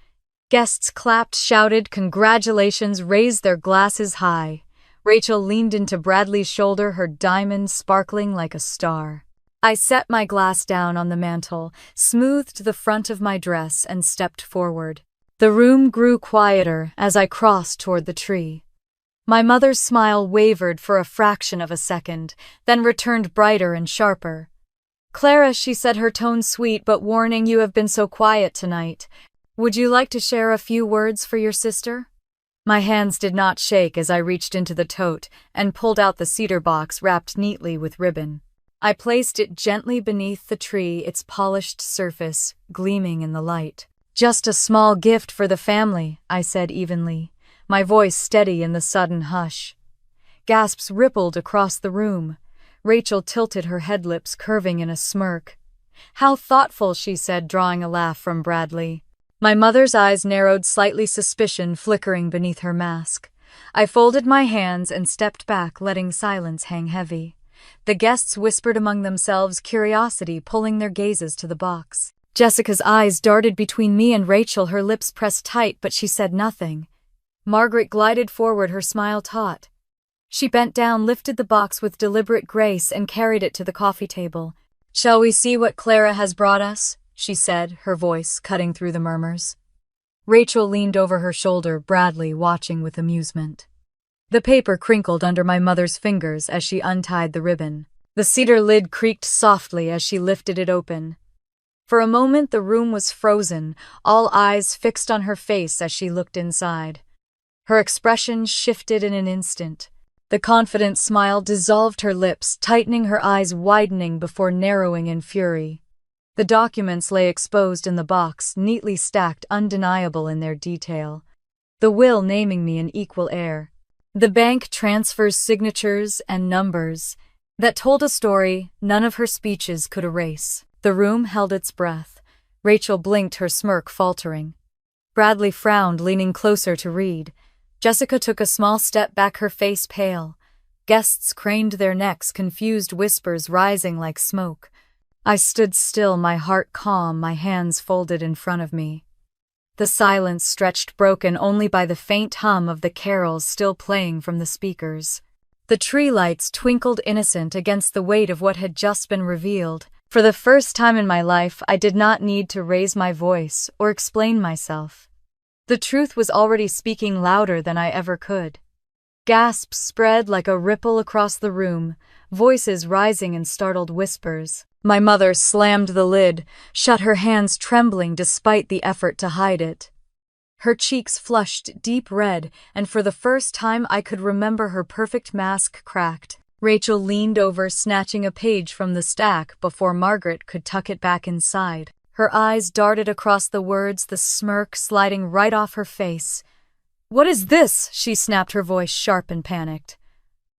Guests clapped, shouted, "Congratulations," raised their glasses high. Rachel leaned into Bradley's shoulder, her diamond sparkling like a star. I set my glass down on the mantel, smoothed the front of my dress, and stepped forward. The room grew quieter as I crossed toward the tree. My mother's smile wavered for a fraction of a second, then returned brighter and sharper. "Clara," she said, her tone sweet but warning, "you have been so quiet tonight. Would you like to share a few words for your sister?" My hands did not shake as I reached into the tote and pulled out the cedar box wrapped neatly with ribbon. I placed it gently beneath the tree, its polished surface gleaming in the light. "Just a small gift for the family," I said evenly, my voice steady in the sudden hush. Gasps rippled across the room. Rachel tilted her head, lips curving in a smirk. "How thoughtful," she said, drawing a laugh from Bradley. My mother's eyes narrowed slightly, suspicion flickering beneath her mask. I folded my hands and stepped back, letting silence hang heavy. The guests whispered among themselves, curiosity pulling their gazes to the box. Jessica's eyes darted between me and Rachel, her lips pressed tight, but she said nothing. Margaret glided forward, her smile taut. She bent down, lifted the box with deliberate grace, and carried it to the coffee table. "Shall we see what Clara has brought us?" she said, her voice cutting through the murmurs. Rachel leaned over her shoulder, Bradley watching with amusement. The paper crinkled under my mother's fingers as she untied the ribbon. The cedar lid creaked softly as she lifted it open. For a moment the room was frozen, all eyes fixed on her face as she looked inside. Her expression shifted in an instant. The confident smile dissolved her lips, tightening, her eyes widening before narrowing in fury. The documents lay exposed in the box, neatly stacked, undeniable in their detail. The will naming me an equal heir. The bank transfers, signatures, and numbers that told a story none of her speeches could erase. The room held its breath. Rachel blinked, her smirk faltering. Bradley frowned, leaning closer to read. Jessica took a small step back, her face pale. Guests craned their necks, confused whispers rising like smoke. I stood still, my heart calm, my hands folded in front of me. The silence stretched, broken only by the faint hum of the carols still playing from the speakers. The tree lights twinkled innocent against the weight of what had just been revealed. For the first time in my life, I did not need to raise my voice or explain myself. The truth was already speaking louder than I ever could. Gasps spread like a ripple across the room, voices rising in startled whispers. My mother slammed the lid, shut, her hands trembling despite the effort to hide it. Her cheeks flushed deep red, and for the first time I could remember her perfect mask cracked. Rachel leaned over, snatching a page from the stack before Margaret could tuck it back inside. Her eyes darted across the words, the smirk sliding right off her face. "What is this?" she snapped, her voice sharp and panicked.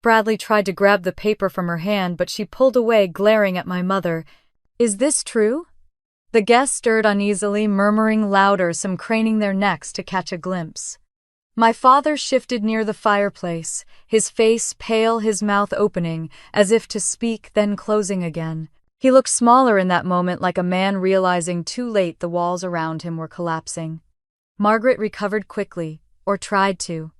Bradley tried to grab the paper from her hand, but she pulled away, glaring at my mother. "Is this true?" The guests stirred uneasily, murmuring louder, some craning their necks to catch a glimpse. My father shifted near the fireplace, his face pale, his mouth opening, as if to speak, then closing again. He looked smaller in that moment, like a man realizing too late the walls around him were collapsing. Margaret recovered quickly, or tried to.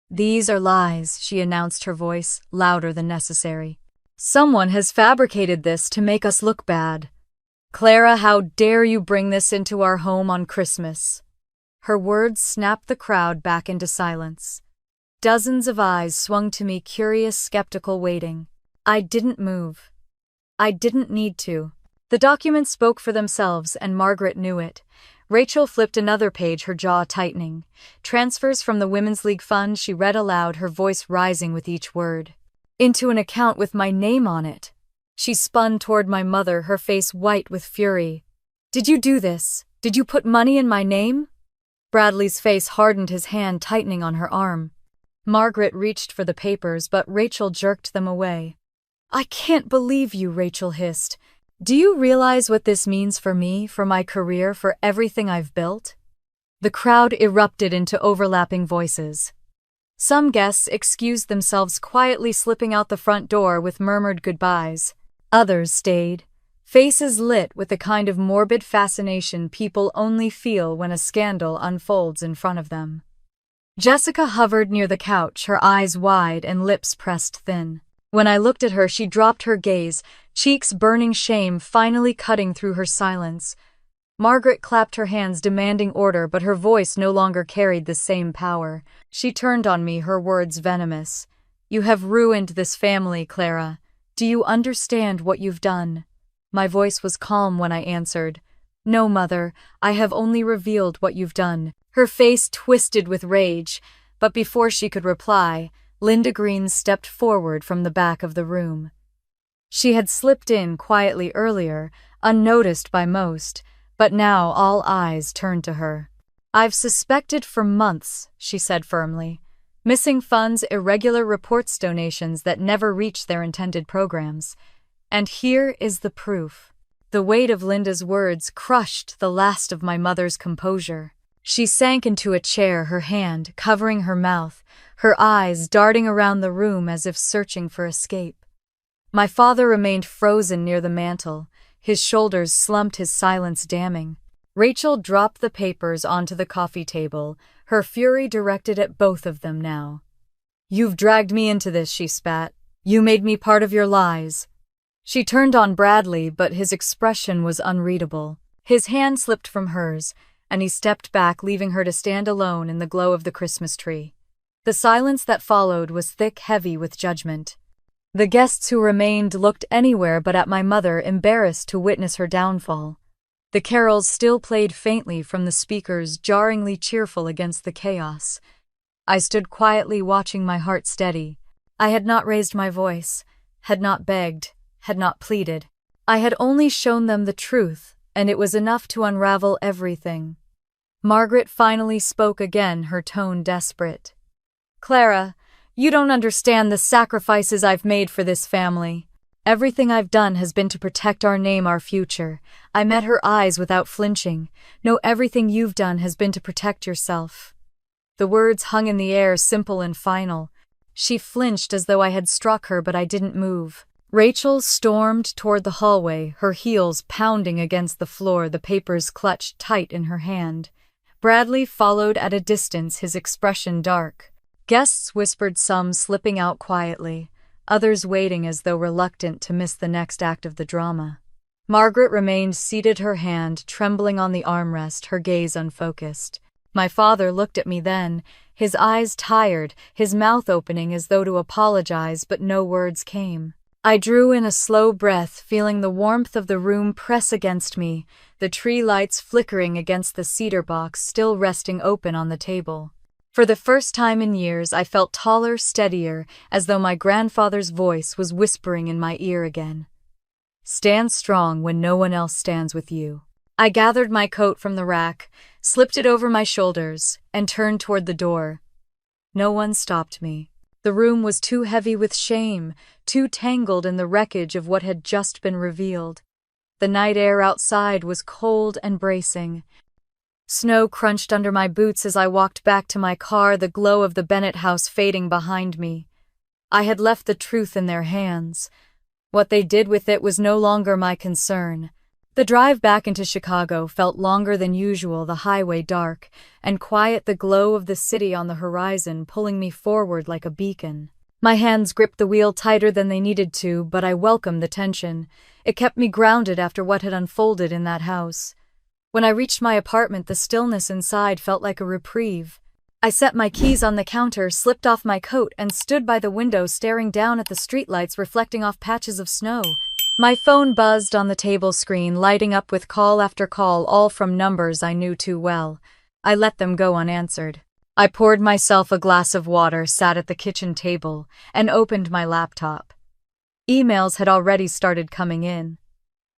"These are lies," she announced, her voice louder than necessary. "Someone has fabricated this to make us look bad. Clara, how dare you bring this into our home on Christmas?" Her words snapped the crowd back into silence. Dozens of eyes swung to me, curious, skeptical, waiting. I didn't move. I didn't need to. The documents spoke for themselves, and Margaret knew it. Rachel flipped another page, her jaw tightening. "Transfers from the Women's League Fund," she read aloud, her voice rising with each word. "Into an account with my name on it." She spun toward my mother, her face white with fury. "Did you do this? Did you put money in my name?" Bradley's face hardened, his hand tightening on her arm. Margaret reached for the papers, but Rachel jerked them away. "I can't believe you," Rachel hissed. "Do you realize what this means for me, for my career, for everything I've built?" The crowd erupted into overlapping voices. Some guests excused themselves, quietly slipping out the front door with murmured goodbyes. Others stayed, faces lit with the kind of morbid fascination people only feel when a scandal unfolds in front of them. Jessica hovered near the couch, her eyes wide and lips pressed thin. When I looked at her, she dropped her gaze, cheeks burning, shame finally cutting through her silence. Margaret clapped her hands, demanding order, but her voice no longer carried the same power. She turned on me, her words venomous. "You have ruined this family, Clara. Do you understand what you've done?" My voice was calm when I answered, "No, Mother, I have only revealed what you've done." Her face twisted with rage, but before she could reply, Linda Green stepped forward from the back of the room. She had slipped in quietly earlier, unnoticed by most, but now all eyes turned to her. "I've suspected for months," she said firmly. "Missing funds, irregular reports, donations that never reached their intended programs. And here is the proof." The weight of Linda's words crushed the last of my mother's composure. She sank into a chair, her hand covering her mouth, her eyes darting around the room as if searching for escape. My father remained frozen near the mantel, his shoulders slumped, his silence damning. Rachel dropped the papers onto the coffee table, her fury directed at both of them now. "You've dragged me into this," she spat. "You made me part of your lies." She turned on Bradley, but his expression was unreadable. His hand slipped from hers, and he stepped back, leaving her to stand alone in the glow of the Christmas tree. The silence that followed was thick, heavy with judgment. The guests who remained looked anywhere but at my mother, embarrassed to witness her downfall. The carols still played faintly from the speakers, jarringly cheerful against the chaos. I stood quietly, watching, my heart steady. I had not raised my voice, had not begged, had not pleaded. I had only shown them the truth, and it was enough to unravel everything. Margaret finally spoke again, her tone desperate. "Clara, you don't understand the sacrifices I've made for this family. Everything I've done has been to protect our name, our future." I met her eyes without flinching. "No, everything you've done has been to protect yourself." The words hung in the air, simple and final. She flinched as though I had struck her, but I didn't move. Rachel stormed toward the hallway, her heels pounding against the floor, the papers clutched tight in her hand. Bradley followed at a distance, his expression dark. Guests whispered, some slipping out quietly, others waiting as though reluctant to miss the next act of the drama. Margaret remained seated, her hand trembling on the armrest, her gaze unfocused. My father looked at me then, his eyes tired, his mouth opening as though to apologize, but no words came. I drew in a slow breath, feeling the warmth of the room press against me, the tree lights flickering against the cedar box still resting open on the table. For the first time in years, I felt taller, steadier, as though my grandfather's voice was whispering in my ear again. "Stand strong when no one else stands with you." I gathered my coat from the rack, slipped it over my shoulders, and turned toward the door. No one stopped me. The room was too heavy with shame, too tangled in the wreckage of what had just been revealed. The night air outside was cold and bracing. Snow crunched under my boots as I walked back to my car, the glow of the Bennett house fading behind me. I had left the truth in their hands. What they did with it was no longer my concern. The drive back into Chicago felt longer than usual, the highway dark and quiet, the glow of the city on the horizon pulling me forward like a beacon. My hands gripped the wheel tighter than they needed to, but I welcomed the tension. It kept me grounded after what had unfolded in that house. When I reached my apartment, the stillness inside felt like a reprieve. I set my keys on the counter, slipped off my coat, and stood by the window staring down at the streetlights reflecting off patches of snow. My phone buzzed on the table screen, lighting up with call after call, all from numbers I knew too well. I let them go unanswered. I poured myself a glass of water, sat at the kitchen table, and opened my laptop. Emails had already started coming in.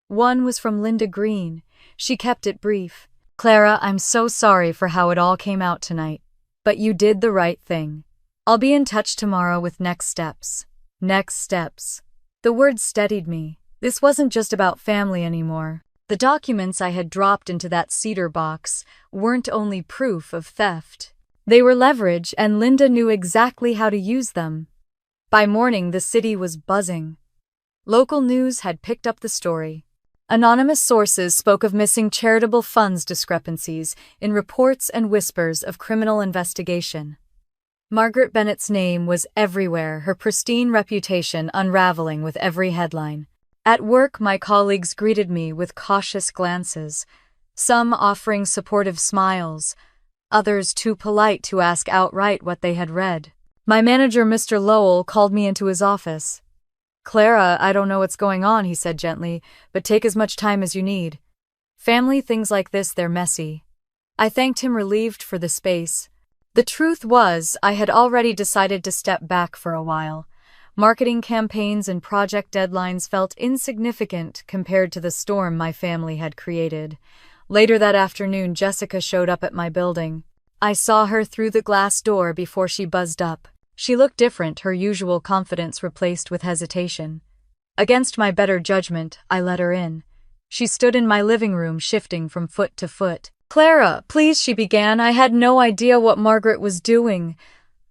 One was from Linda Green. She kept it brief. "Clara, I'm so sorry for how it all came out tonight. But you did the right thing. I'll be in touch tomorrow with next steps." Next steps. The word steadied me. This wasn't just about family anymore. The documents I had dropped into that cedar box weren't only proof of theft. They were leverage, and Linda knew exactly how to use them. By morning, the city was buzzing. Local news had picked up the story. Anonymous sources spoke of missing charitable funds discrepancies in reports and whispers of criminal investigation. Margaret Bennett's name was everywhere, her pristine reputation unraveling with every headline. At work, my colleagues greeted me with cautious glances, some offering supportive smiles, others too polite to ask outright what they had read. My manager, Mr. Lowell, called me into his office. "Clara, I don't know what's going on," he said gently, "but take as much time as you need. Family things like this, they're messy." I thanked him, relieved for the space. The truth was, I had already decided to step back for a while. Marketing campaigns and project deadlines felt insignificant compared to the storm my family had created. Later that afternoon, Jessica showed up at my building. I saw her through the glass door before she buzzed up. She looked different, her usual confidence replaced with hesitation. Against my better judgment, I let her in. She stood in my living room, shifting from foot to foot. "Clara, please," she began. "I had no idea what Margaret was doing.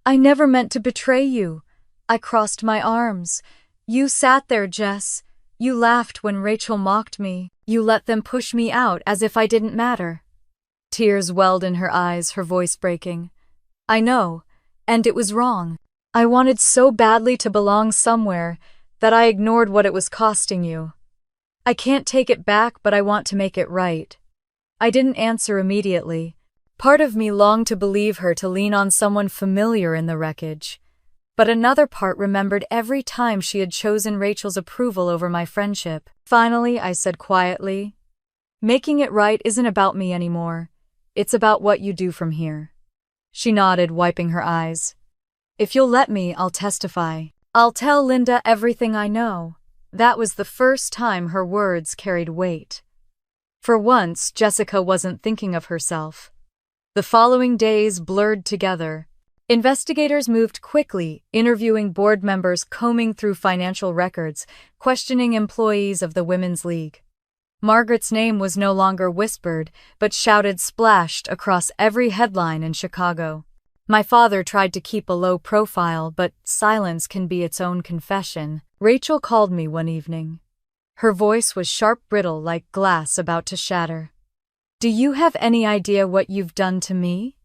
I never meant to betray you." I crossed my arms. "You sat there, Jess. You laughed when Rachel mocked me. You let them push me out as if I didn't matter." Tears welled in her eyes, her voice breaking. "I know, and it was wrong. I wanted so badly to belong somewhere that I ignored what it was costing you. I can't take it back, but I want to make it right." I didn't answer immediately. Part of me longed to believe her, to lean on someone familiar in the wreckage. But another part remembered every time she had chosen Rachel's approval over my friendship. Finally, I said quietly, "Making it right isn't about me anymore. It's about what you do from here." She nodded, wiping her eyes. "If you'll let me, I'll testify. I'll tell Linda everything I know." That was the first time her words carried weight. For once, Jessica wasn't thinking of herself. The following days blurred together. Investigators moved quickly, interviewing board members, combing through financial records, questioning employees of the Women's League. Margaret's name was no longer whispered, but shouted, splashed across every headline in Chicago. My father tried to keep a low profile, but silence can be its own confession. Rachel called me one evening. Her voice was sharp, brittle, like glass about to shatter. "Do you have any idea what you've done to me?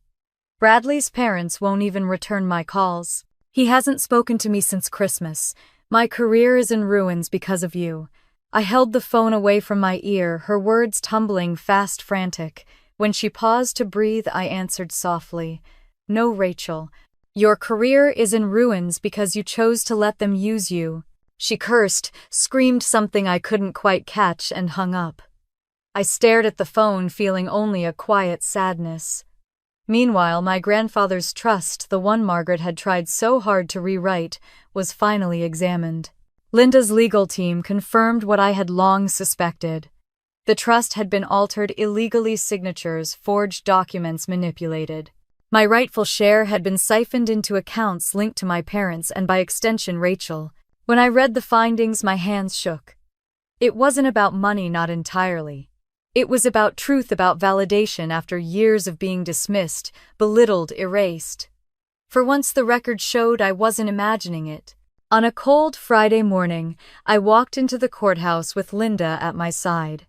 Bradley's parents won't even return my calls. He hasn't spoken to me since Christmas. My career is in ruins because of you." I held the phone away from my ear, her words tumbling fast, frantic. When she paused to breathe, I answered softly, "No, Rachel. Your career is in ruins because you chose to let them use you." She cursed, screamed something I couldn't quite catch, and hung up. I stared at the phone, feeling only a quiet sadness. Meanwhile, my grandfather's trust, the one Margaret had tried so hard to rewrite, was finally examined. Linda's legal team confirmed what I had long suspected. The trust had been altered illegally, signatures, forged documents manipulated. My rightful share had been siphoned into accounts linked to my parents and by extension Rachel. When I read the findings, my hands shook. It wasn't about money, not entirely. It was about truth, about validation after years of being dismissed, belittled, erased. For once the record showed I wasn't imagining it. On a cold Friday morning, I walked into the courthouse with Linda at my side.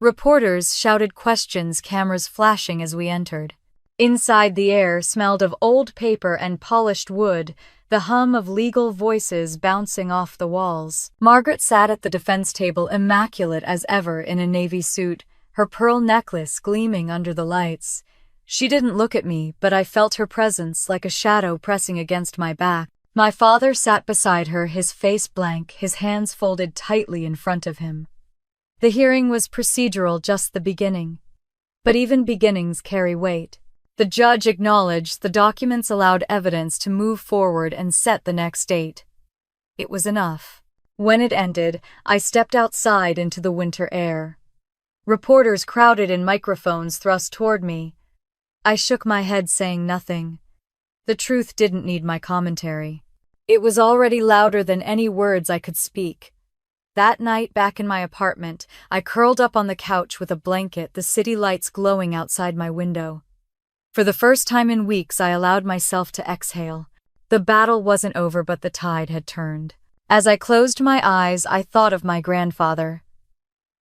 Reporters shouted questions, cameras flashing as we entered. Inside, the air smelled of old paper and polished wood, the hum of legal voices bouncing off the walls. Margaret sat at the defense table, immaculate as ever in a navy suit, her pearl necklace gleaming under the lights. She didn't look at me, but I felt her presence like a shadow pressing against my back. My father sat beside her, his face blank, his hands folded tightly in front of him. The hearing was procedural, just the beginning. But even beginnings carry weight. The judge acknowledged the documents allowed evidence to move forward and set the next date. It was enough. When it ended, I stepped outside into the winter air. Reporters crowded and microphones thrust toward me. I shook my head, saying nothing. The truth didn't need my commentary. It was already louder than any words I could speak. That night, back in my apartment, I curled up on the couch with a blanket, the city lights glowing outside my window. For the first time in weeks, I allowed myself to exhale. The battle wasn't over, but the tide had turned. As I closed my eyes, I thought of my grandfather.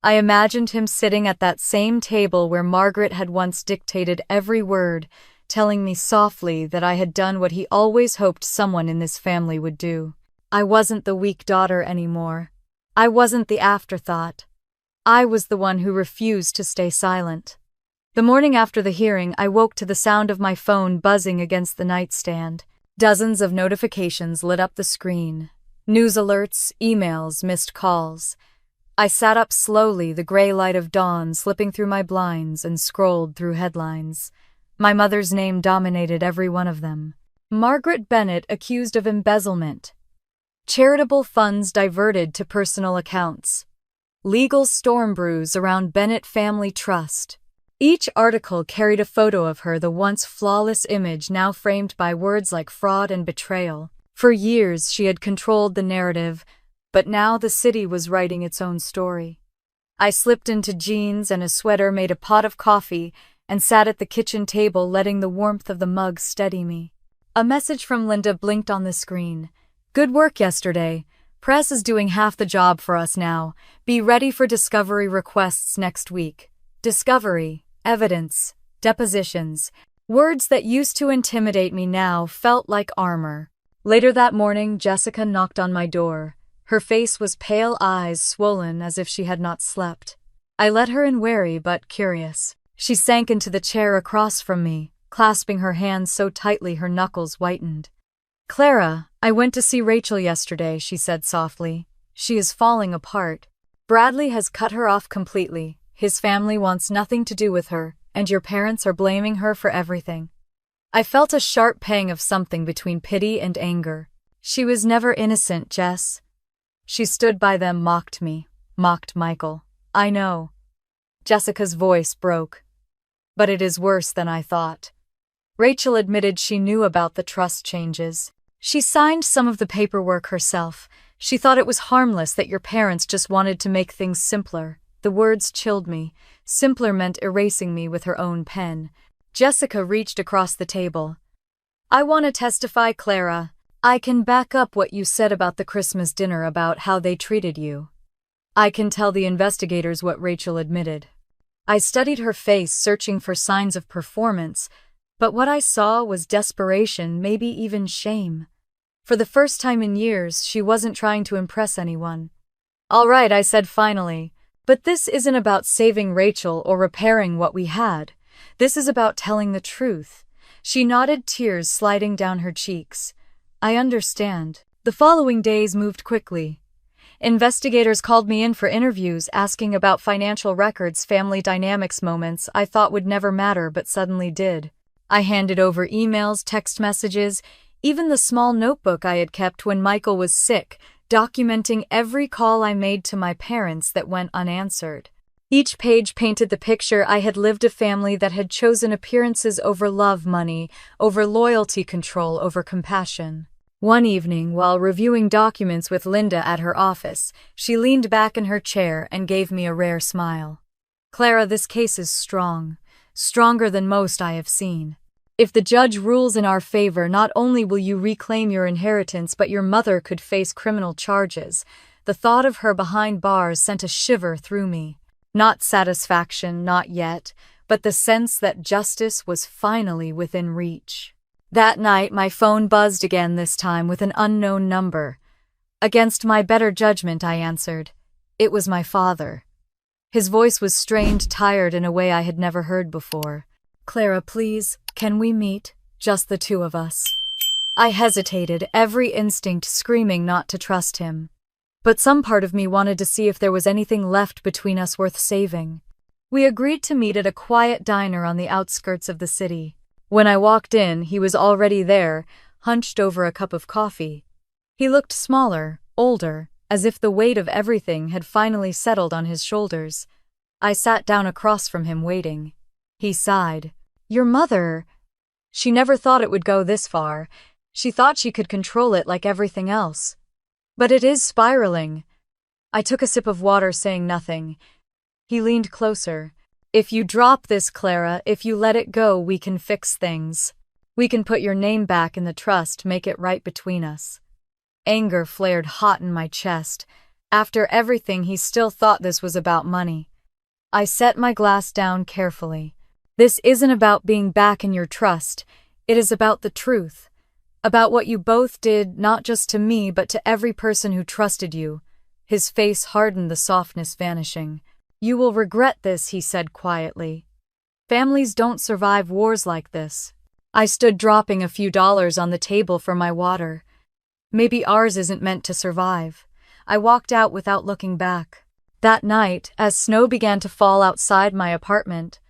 I imagined him sitting at that same table where Margaret had once dictated every word, telling me softly that I had done what he always hoped someone in this family would do. I wasn't the weak daughter anymore. I wasn't the afterthought. I was the one who refused to stay silent. The morning after the hearing, I woke to the sound of my phone buzzing against the nightstand. Dozens of notifications lit up the screen. News alerts, emails, missed calls. I sat up slowly, the gray light of dawn slipping through my blinds, and scrolled through headlines. My mother's name dominated every one of them. Margaret Bennett accused of embezzlement. Charitable funds diverted to personal accounts. Legal storm brews around Bennett Family Trust. Each article carried a photo of her, the once flawless image now framed by words like fraud and betrayal. For years she had controlled the narrative, but now the city was writing its own story. I slipped into jeans and a sweater, made a pot of coffee, and sat at the kitchen table, letting the warmth of the mug steady me. A message from Linda blinked on the screen. "Good work yesterday. Press is doing half the job for us now. Be ready for discovery requests next week." Discovery, evidence, depositions. Words that used to intimidate me now felt like armor. Later that morning, Jessica knocked on my door. Her face was pale, eyes swollen as if she had not slept. I let her in, wary but curious. She sank into the chair across from me, clasping her hands so tightly her knuckles whitened. "Clara, I went to see Rachel yesterday," she said softly. "She is falling apart. Bradley has cut her off completely. His family wants nothing to do with her, and your parents are blaming her for everything." I felt a sharp pang of something between pity and anger. She was never innocent, Jess. She stood by them, mocked me, mocked Michael. "I know." Jessica's voice broke. "But it is worse than I thought." Rachel admitted she knew about the trust changes. She signed some of the paperwork herself. She thought it was harmless, that your parents just wanted to make things simpler. The words chilled me. Simpler meant erasing me with her own pen. Jessica reached across the table. "I want to testify, Clara. I can back up what you said about the Christmas dinner, about how they treated you. I can tell the investigators what Rachel admitted." I studied her face, searching for signs of performance, but what I saw was desperation, maybe even shame. For the first time in years, she wasn't trying to impress anyone. "All right," I said finally. "But this isn't about saving Rachel or repairing what we had. This is about telling the truth." She nodded, tears sliding down her cheeks. "I understand." The following days moved quickly. Investigators called me in for interviews, asking about financial records, family dynamics, moments I thought would never matter but suddenly did. I handed over emails, text messages, even the small notebook I had kept when Michael was sick, documenting every call I made to my parents that went unanswered. Each page painted the picture. I had lived a family that had chosen appearances over love, money over loyalty, control over compassion. One evening, while reviewing documents with Linda at her office, she leaned back in her chair and gave me a rare smile. "Clara, this case is strong, stronger than most I have seen. If the judge rules in our favor, not only will you reclaim your inheritance, but your mother could face criminal charges." The thought of her behind bars sent a shiver through me. Not satisfaction, not yet, but the sense that justice was finally within reach. That night, my phone buzzed again, this time with an unknown number. Against my better judgment, I answered. It was my father. His voice was strained, tired in a way I had never heard before. "Clara, please, can we meet? Just the two of us." I hesitated, every instinct screaming not to trust him. But some part of me wanted to see if there was anything left between us worth saving. We agreed to meet at a quiet diner on the outskirts of the city. When I walked in, he was already there, hunched over a cup of coffee. He looked smaller, older, as if the weight of everything had finally settled on his shoulders. I sat down across from him, waiting. He sighed. "Your mother..." She never thought it would go this far. She thought she could control it like everything else. But it is spiraling. I took a sip of water, saying nothing. He leaned closer. "If you drop this, Clara, if you let it go, we can fix things. We can put your name back in the trust, make it right between us." Anger flared hot in my chest. After everything, he still thought this was about money. I set my glass down carefully. "This isn't about being back in your trust. It is about the truth. About what you both did, not just to me, but to every person who trusted you." His face hardened, the softness vanishing. "You will regret this," he said quietly. "Families don't survive wars like this." I stood, dropping a few dollars on the table for my water. Maybe ours isn't meant to survive. I walked out without looking back. That night, as snow began to fall outside my apartment,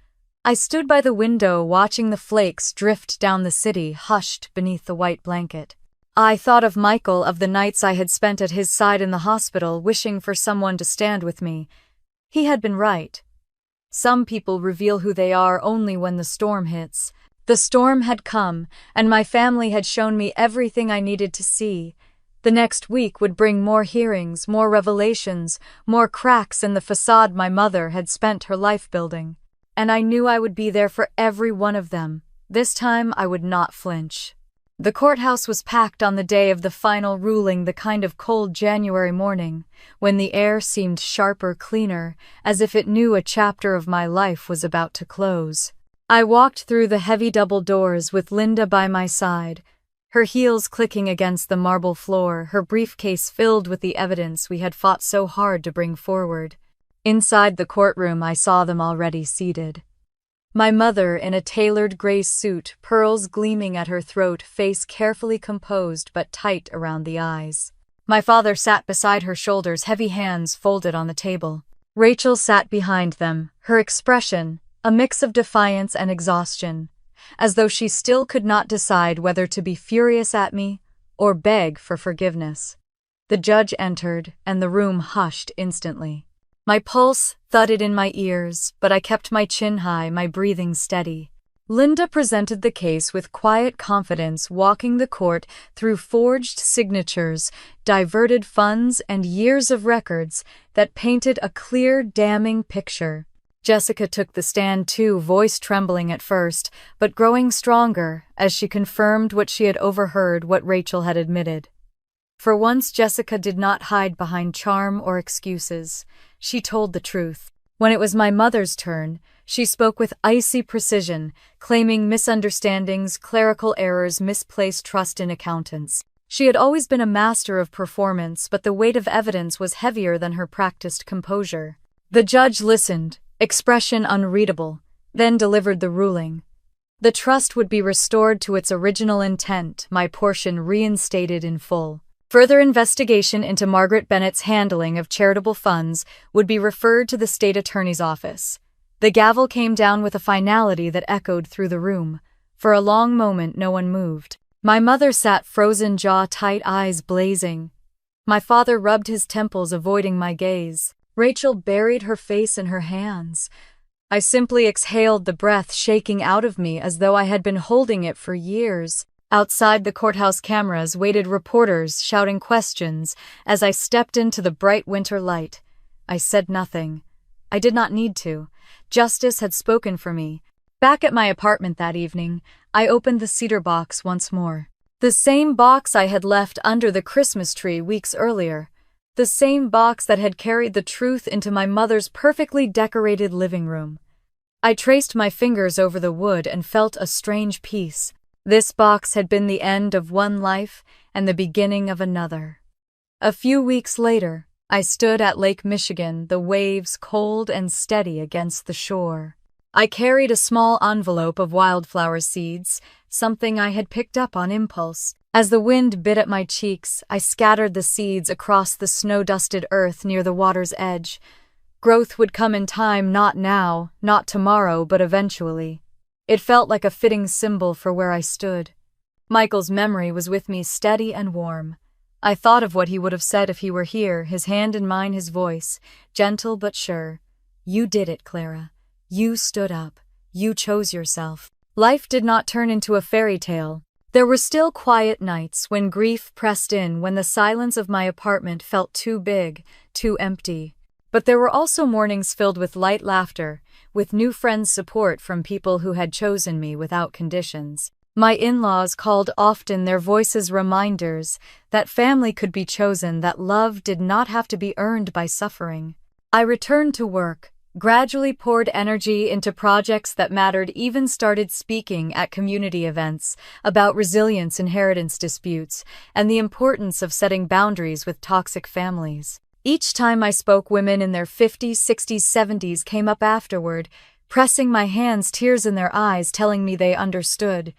I stood by the window watching the flakes drift down the city, hushed beneath the white blanket. I thought of Michael, of the nights I had spent at his side in the hospital, wishing for someone to stand with me. He had been right. Some people reveal who they are only when the storm hits. The storm had come, and my family had shown me everything I needed to see. The next week would bring more hearings, more revelations, more cracks in the facade my mother had spent her life building. And I knew I would be there for every one of them. This time I would not flinch. The courthouse was packed on the day of the final ruling, the kind of cold January morning, when the air seemed sharper, cleaner, as if it knew a chapter of my life was about to close. I walked through the heavy double doors with Linda by my side, her heels clicking against the marble floor, her briefcase filled with the evidence we had fought so hard to bring forward. Inside the courtroom, I saw them already seated. My mother in a tailored gray suit, pearls gleaming at her throat, face carefully composed but tight around the eyes. My father sat beside her shoulders, heavy hands folded on the table. Rachel sat behind them, her expression a mix of defiance and exhaustion, as though she still could not decide whether to be furious at me or beg for forgiveness. The judge entered, and the room hushed instantly. My pulse thudded in my ears, but I kept my chin high, my breathing steady. Linda presented the case with quiet confidence, walking the court through forged signatures, diverted funds, and years of records that painted a clear, damning picture. Jessica took the stand too, voice trembling at first, but growing stronger as she confirmed what she had overheard, what Rachel had admitted. For once, Jessica did not hide behind charm or excuses. She told the truth. When it was my mother's turn, she spoke with icy precision, claiming misunderstandings, clerical errors, misplaced trust in accountants. She had always been a master of performance, but the weight of evidence was heavier than her practiced composure. The judge listened, expression unreadable, then delivered the ruling. The trust would be restored to its original intent, my portion reinstated in full. Further investigation into Margaret Bennett's handling of charitable funds would be referred to the state attorney's office. The gavel came down with a finality that echoed through the room. For a long moment, no one moved. My mother sat frozen, jaw tight, eyes blazing. My father rubbed his temples, avoiding my gaze. Rachel buried her face in her hands. I simply exhaled, the breath shaking out of me as though I had been holding it for years. Outside, the courthouse cameras waited, reporters shouting questions as I stepped into the bright winter light. I said nothing. I did not need to. Justice had spoken for me. Back at my apartment that evening, I opened the cedar box once more. The same box I had left under the Christmas tree weeks earlier. The same box that had carried the truth into my mother's perfectly decorated living room. I traced my fingers over the wood and felt a strange peace. This box had been the end of one life and the beginning of another. A few weeks later, I stood at Lake Michigan, the waves cold and steady against the shore. I carried a small envelope of wildflower seeds, something I had picked up on impulse. As the wind bit at my cheeks, I scattered the seeds across the snow-dusted earth near the water's edge. Growth would come in time, not now, not tomorrow, but eventually. It felt like a fitting symbol for where I stood. Michael's memory was with me, steady and warm. I thought of what he would have said if he were here, his hand in mine, his voice, gentle but sure. You did it, Clara. You stood up. You chose yourself. Life did not turn into a fairy tale. There were still quiet nights when grief pressed in, when the silence of my apartment felt too big, too empty. But there were also mornings filled with light laughter, with new friends' support from people who had chosen me without conditions. My in-laws called often, their voices reminders that family could be chosen, that love did not have to be earned by suffering. I returned to work, gradually poured energy into projects that mattered, even started speaking at community events about resilience, inheritance disputes, and the importance of setting boundaries with toxic families. Each time I spoke, women in their 50s, 60s, 70s came up afterward, pressing my hands, tears in their eyes, telling me they understood,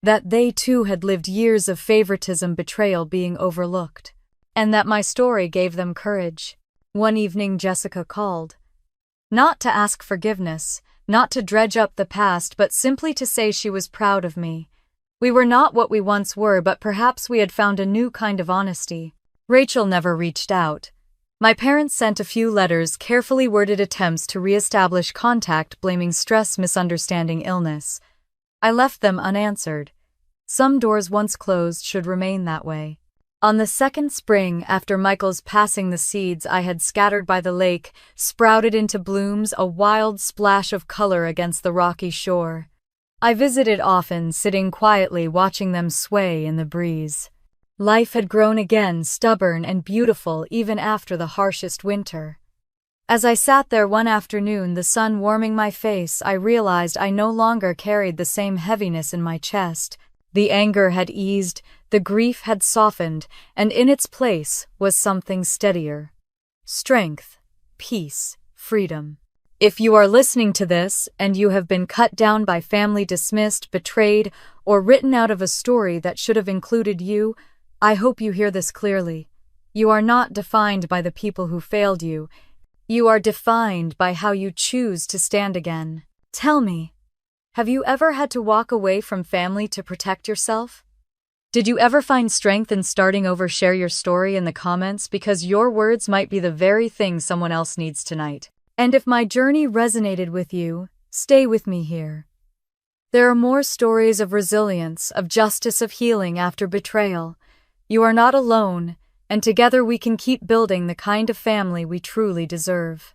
that they too had lived years of favoritism, betrayal, being overlooked, and that my story gave them courage. One evening Jessica called. Not to ask forgiveness, not to dredge up the past, but simply to say she was proud of me. We were not what we once were, but perhaps we had found a new kind of honesty. Rachel never reached out. My parents sent a few letters, carefully worded attempts to re-establish contact, blaming stress, misunderstanding, illness. I left them unanswered. Some doors once closed should remain that way. On the second spring after Michael's passing, the seeds I had scattered by the lake sprouted into blooms, a wild splash of color against the rocky shore. I visited often, sitting quietly watching them sway in the breeze. Life had grown again, stubborn and beautiful even after the harshest winter. As I sat there one afternoon, the sun warming my face, I realized I no longer carried the same heaviness in my chest. The anger had eased, the grief had softened, and in its place was something steadier. Strength, peace, freedom. If you are listening to this and you have been cut down by family, dismissed, betrayed, or written out of a story that should have included you, I hope you hear this clearly. You are not defined by the people who failed you. You are defined by how you choose to stand again. Tell me, have you ever had to walk away from family to protect yourself? Did you ever find strength in starting over? Share your story in the comments, because your words might be the very thing someone else needs tonight. And if my journey resonated with you, stay with me here. There are more stories of resilience, of justice, of healing after betrayal. You are not alone, and together we can keep building the kind of family we truly deserve.